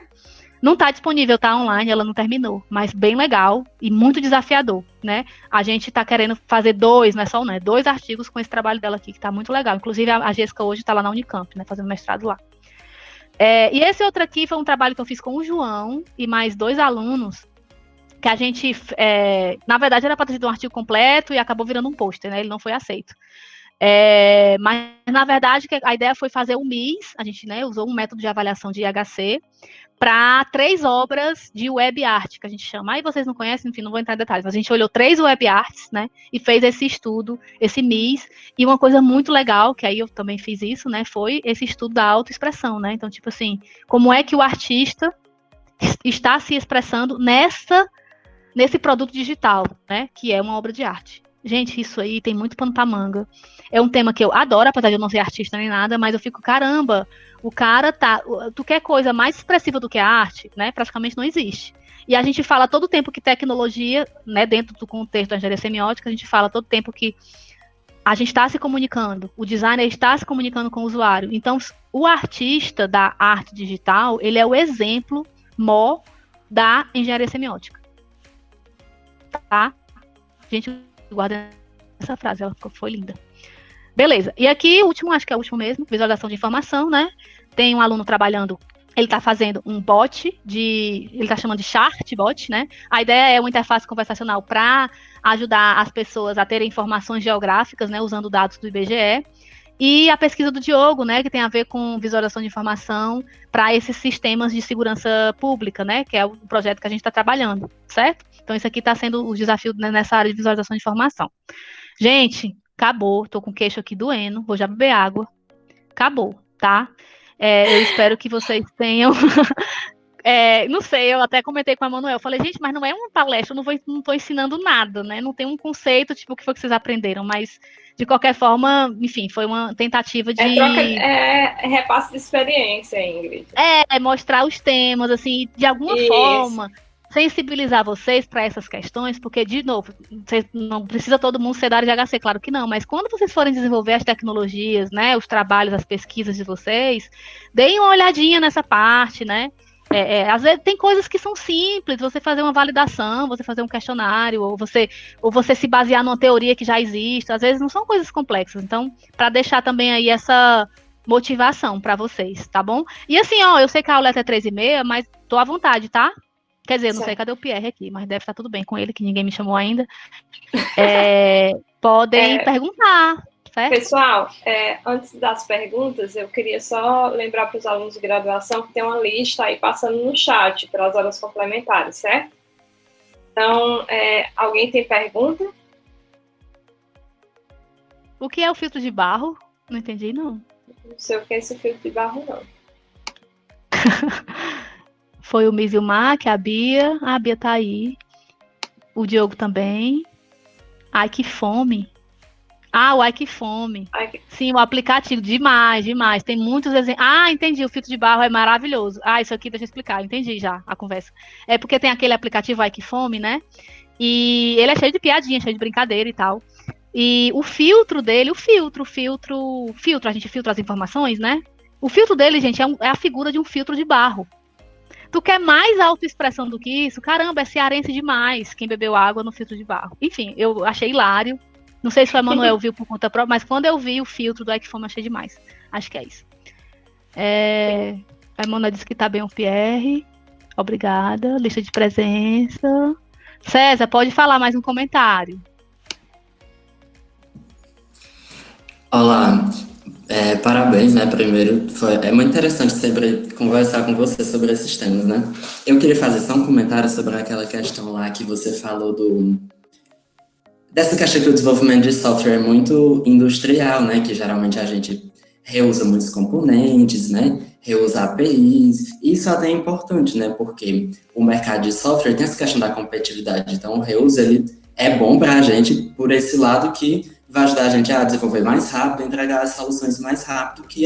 Não está disponível, está online, ela não terminou, mas bem legal e muito desafiador, né? A gente está querendo fazer dois artigos com esse trabalho dela aqui, que está muito legal. Inclusive, a Jéssica hoje está lá na Unicamp, né, fazendo mestrado lá. E esse outro aqui foi um trabalho que eu fiz com o João e mais 2 alunos, que a gente, na verdade, era para ter sido um artigo completo e acabou virando um pôster, né? Ele não foi aceito. Mas, na verdade, a ideia foi fazer o MIS, a gente, né, usou um método de avaliação de IHC, para 3 obras de web art, que a gente chama. Aí vocês não conhecem, enfim, não vou entrar em detalhes, mas a gente olhou 3 web arts, né, e fez esse estudo, esse MIS, e uma coisa muito legal, que aí eu também fiz isso, né, foi esse estudo da autoexpressão, né, então, tipo assim, como é que o artista está se expressando nesse produto digital, né, que é uma obra de arte. Gente, isso aí tem muito pano pra manga. É um tema que eu adoro, apesar de eu não ser artista nem nada, mas eu fico, caramba, o cara tu quer coisa mais expressiva do que a arte, né? Praticamente não existe. E a gente fala todo tempo que tecnologia, né, dentro do contexto da engenharia semiótica, a gente fala todo tempo que a gente está se comunicando, o designer está se comunicando com o usuário. Então, o artista da arte digital, ele é o exemplo maior da engenharia semiótica. Tá? Gente, guarda essa frase, ela foi linda. Beleza. E aqui, último, acho que é o último mesmo, visualização de informação, né? Tem um aluno trabalhando, ele está fazendo um bot, ele está chamando de chatbot, né? A ideia é uma interface conversacional para ajudar as pessoas a terem informações geográficas, né? Usando dados do IBGE. E a pesquisa do Diogo, né? Que tem a ver com visualização de informação para esses sistemas de segurança pública, né? Que é o projeto que a gente está trabalhando, certo? Então, isso aqui está sendo o desafio, né, nessa área de visualização de informação. Gente, acabou. Tô com o queixo aqui doendo. Vou já beber água. Acabou, tá? Eu espero que vocês tenham... não sei, eu até comentei com a Manuel. Falei, gente, mas não é uma palestra, eu não estou ensinando nada, né? Não tem um conceito, tipo, o que foi que vocês aprenderam. Mas, de qualquer forma, enfim, foi uma tentativa de... repasse de experiência, Ingrid. Mostrar os temas, assim, de alguma forma... sensibilizar vocês para essas questões, porque, de novo, não precisa todo mundo ser da área de HC, claro que não, mas quando vocês forem desenvolver as tecnologias, né, os trabalhos, as pesquisas de vocês, deem uma olhadinha nessa parte, né, às vezes tem coisas que são simples, você fazer uma validação, você fazer um questionário, ou você se basear numa teoria que já existe, às vezes não são coisas complexas, então, para deixar também aí essa motivação para vocês, tá bom? E assim, eu sei que a aula é até 3h30, mas tô à vontade, tá? Quer dizer, não sei cadê o Pierre aqui, mas deve estar tudo bem com ele, que ninguém me chamou ainda. Podem perguntar, certo? Pessoal, antes das perguntas, eu queria só lembrar para os alunos de graduação que tem uma lista aí passando no chat para as horas complementares, certo? Então, alguém tem pergunta? O que é o filtro de barro? Não entendi, não. Não sei o que é esse filtro de barro, não. Foi o Misilmar, que a Bia tá aí. O Diogo também. Ai, que fome. O Ai, que fome. Sim, o aplicativo, demais. Tem muitos exemplos. Entendi, o filtro de barro é maravilhoso. Isso aqui, deixa eu explicar, entendi já a conversa. É porque tem aquele aplicativo Ai, que fome, né? E ele é cheio de piadinha, cheio de brincadeira e tal. E o filtro dele, a gente filtra as informações, né? O filtro dele, gente, é a figura de um filtro de barro. Tu quer mais autoexpressão do que isso? Caramba, é cearense demais quem bebeu água no filtro de barro. Enfim, eu achei hilário. Não sei se o Emanuel viu por conta própria, mas quando eu vi o filtro do Equifome, achei demais. Acho que é isso. A Emanuel disse que tá bem o Pierre. Obrigada. Lista de presença. César, pode falar mais um comentário. Olá. Parabéns, né? Primeiro, é muito interessante sempre conversar com você sobre esses temas, né? Eu queria fazer só um comentário sobre aquela questão lá que você falou dessa questão que o desenvolvimento de software é muito industrial, né? Que geralmente a gente reusa muitos componentes, né? Reusa APIs. E isso até é importante, né? Porque o mercado de software tem essa questão da competitividade. Então, o reuso, ele é bom para a gente por esse lado que vai ajudar a gente a desenvolver mais rápido, entregar as soluções mais rápido, que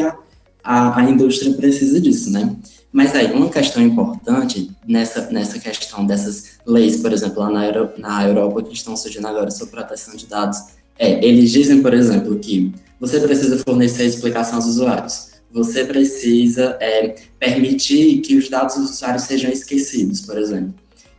a indústria precisa disso, né? Mas aí, uma questão importante nessa questão dessas leis, por exemplo, lá na Europa, que estão surgindo agora sobre proteção de dados, eles dizem, por exemplo, que você precisa fornecer explicação aos usuários, você precisa permitir que os dados dos usuários sejam esquecidos, por exemplo.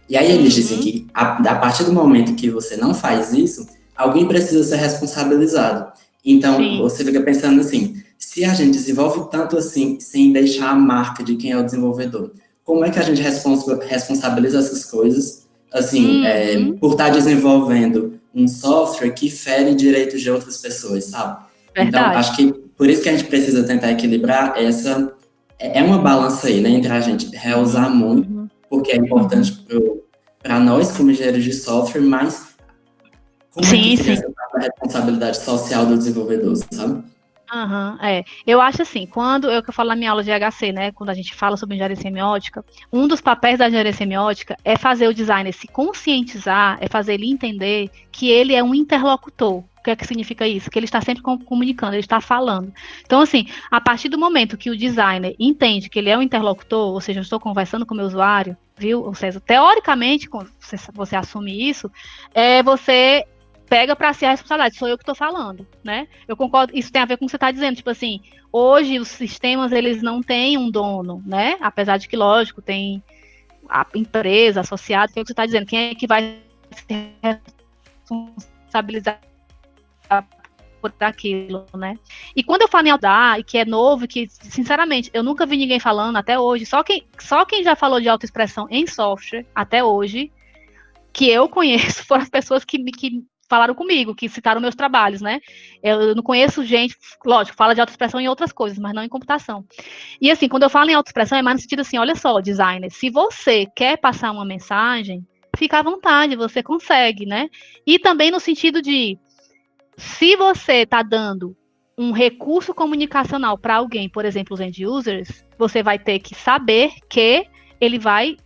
E aí eles dizem que, a partir do momento que você não faz isso, alguém precisa ser responsabilizado. Então, Você fica pensando assim, se a gente desenvolve tanto assim, sem deixar a marca de quem é o desenvolvedor, como é que a gente responsabiliza essas coisas, assim, por estar desenvolvendo um software que fere direitos de outras pessoas, sabe? Verdade. Então, acho que por isso que a gente precisa tentar equilibrar é uma balança aí, né, entre a gente reusar muito, porque é importante para nós como engenheiros de software, mas como é que fica essa responsabilidade social do desenvolvedor, sabe? Eu acho assim, quando eu falo na minha aula de HC, né, quando a gente fala sobre engenharia semiótica, um dos papéis da engenharia semiótica é fazer o designer se conscientizar, é fazer ele entender que ele é um interlocutor. que é que significa isso? Que ele está sempre comunicando, ele está falando. Então, assim, a partir do momento que o designer entende que ele é um interlocutor, ou seja, eu estou conversando com o meu usuário, viu? Ou seja, teoricamente, quando você assume isso, você pega para si a responsabilidade, sou eu que estou falando, né? Eu concordo, isso tem a ver com o que você está dizendo, tipo assim, hoje os sistemas, eles não têm um dono, né? Apesar de que, lógico, tem a empresa associada, que é o que você está dizendo, quem é que vai se responsabilizar por aquilo, né? E quando eu falo em autodar, e que é novo, que, sinceramente, eu nunca vi ninguém falando até hoje, só quem já falou de autoexpressão em software, até hoje, que eu conheço, foram as pessoas que falaram comigo, que citaram meus trabalhos, né? Eu não conheço gente, lógico, fala de autoexpressão em outras coisas, mas não em computação. E assim, quando eu falo em autoexpressão, é mais no sentido assim, olha só, designer, se você quer passar uma mensagem, fica à vontade, você consegue, né? E também no sentido de, se você está dando um recurso comunicacional para alguém, por exemplo, os end users, você vai ter que saber que ele vai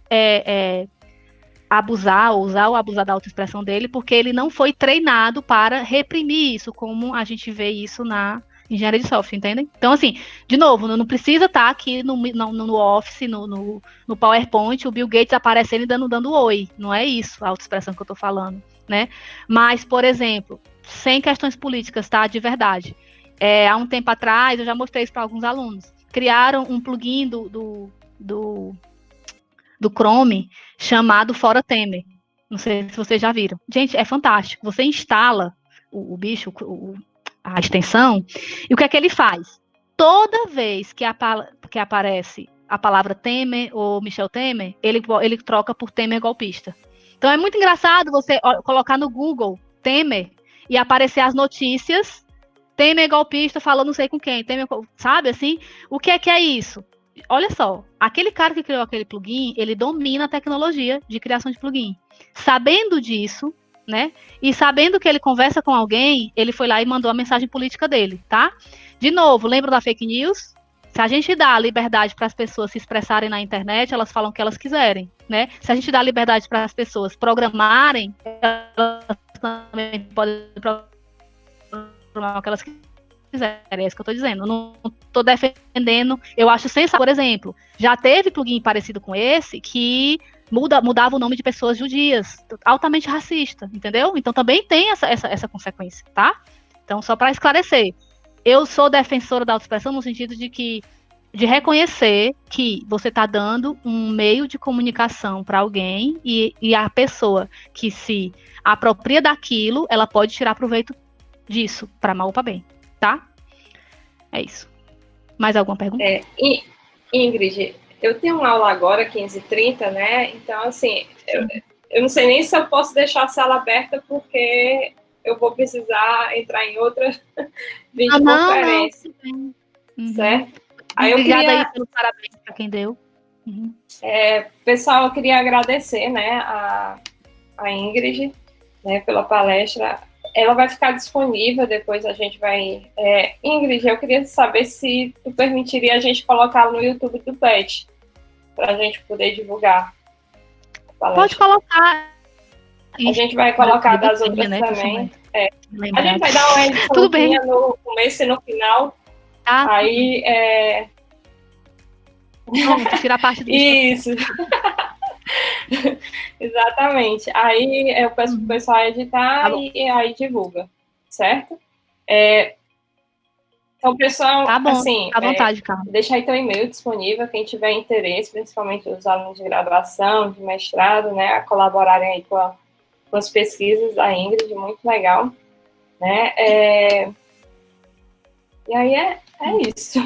abusar ou usar ou abusar da autoexpressão dele, porque ele não foi treinado para reprimir isso, como a gente vê isso na engenharia de software, entendem? Então, assim, de novo, não precisa estar aqui no Office, no PowerPoint, o Bill Gates aparecendo e dando oi. Não é isso a autoexpressão que eu estou falando, né? Mas, por exemplo, sem questões políticas, tá? De verdade. Há um tempo atrás, eu já mostrei isso para alguns alunos, criaram um plugin do Chrome chamado Fora Temer. Não sei se vocês já viram. Gente, é fantástico. Você instala o bicho, a extensão, e o que é que ele faz? Toda vez que aparece a palavra Temer ou Michel Temer, ele troca por Temer golpista. Então é muito engraçado você colocar no Google Temer e aparecer as notícias, Temer golpista falando não sei com quem, Temer, sabe assim? O que é isso? Olha só, aquele cara que criou aquele plugin, ele domina a tecnologia de criação de plugin. Sabendo disso, né? E sabendo que ele conversa com alguém, ele foi lá e mandou a mensagem política dele, tá? De novo, lembra da fake news? Se a gente dá liberdade para as pessoas se expressarem na internet, elas falam o que elas quiserem, né? Se a gente dá liberdade para as pessoas programarem, elas também podem programar o que elas quiserem. É isso que eu estou dizendo. Eu não estou defendendo. Eu acho sensacional. Por exemplo, já teve plugin parecido com esse que mudava o nome de pessoas judias, altamente racista, entendeu? Então também tem essa consequência, tá? Então, só para esclarecer, eu sou defensora da autoexpressão no sentido de reconhecer que você está dando um meio de comunicação para alguém e a pessoa que se apropria daquilo, ela pode tirar proveito disso, para mal ou para bem, tá? É isso. Mais alguma pergunta? Ingrid, eu tenho uma aula agora, 15h30, né? Então, assim, eu não sei nem se eu posso deixar a sala aberta, porque eu vou precisar entrar em outra videoconferência. Certo? Aí Obrigada aí pelo parabéns para quem deu. Pessoal, eu queria agradecer, né, a Ingrid, né, pela palestra. Ela vai ficar disponível, depois a gente vai... Ingrid, eu queria saber se tu permitiria a gente colocar no YouTube do PET, para a gente poder divulgar a palestra. Pode colocar. A gente vai colocar das outras também. A gente vai dar uma ediçãozinha no começo e no final. Aí... Pronto, tira a parte do... Isso. Exatamente. Aí eu peço para o pessoal editar e aí divulga, certo? Então, pessoal, tá bom, assim, à vontade, Carla. Deixa aí teu e-mail disponível, quem tiver interesse, principalmente os alunos de graduação, de mestrado, né, a colaborarem aí com as pesquisas da Ingrid, muito legal, né? E aí é isso.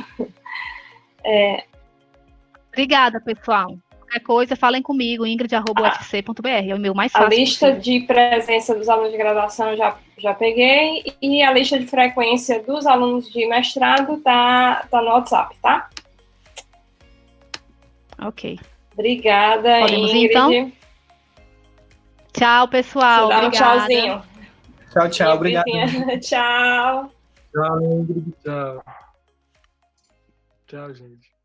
Obrigada, pessoal. Qualquer coisa, falem comigo, ingrid@ufc.br, é o meu mais fácil. A lista de presença dos alunos de graduação já peguei, e a lista de frequência dos alunos de mestrado tá no WhatsApp, tá? Ok. Obrigada, Podemos Ingrid. ir, então? Tchau, pessoal. Dá um obrigada. tchauzinho. Tchau, obrigado. Tchau. Tchau, Ingrid. Tchau. Tchau, gente.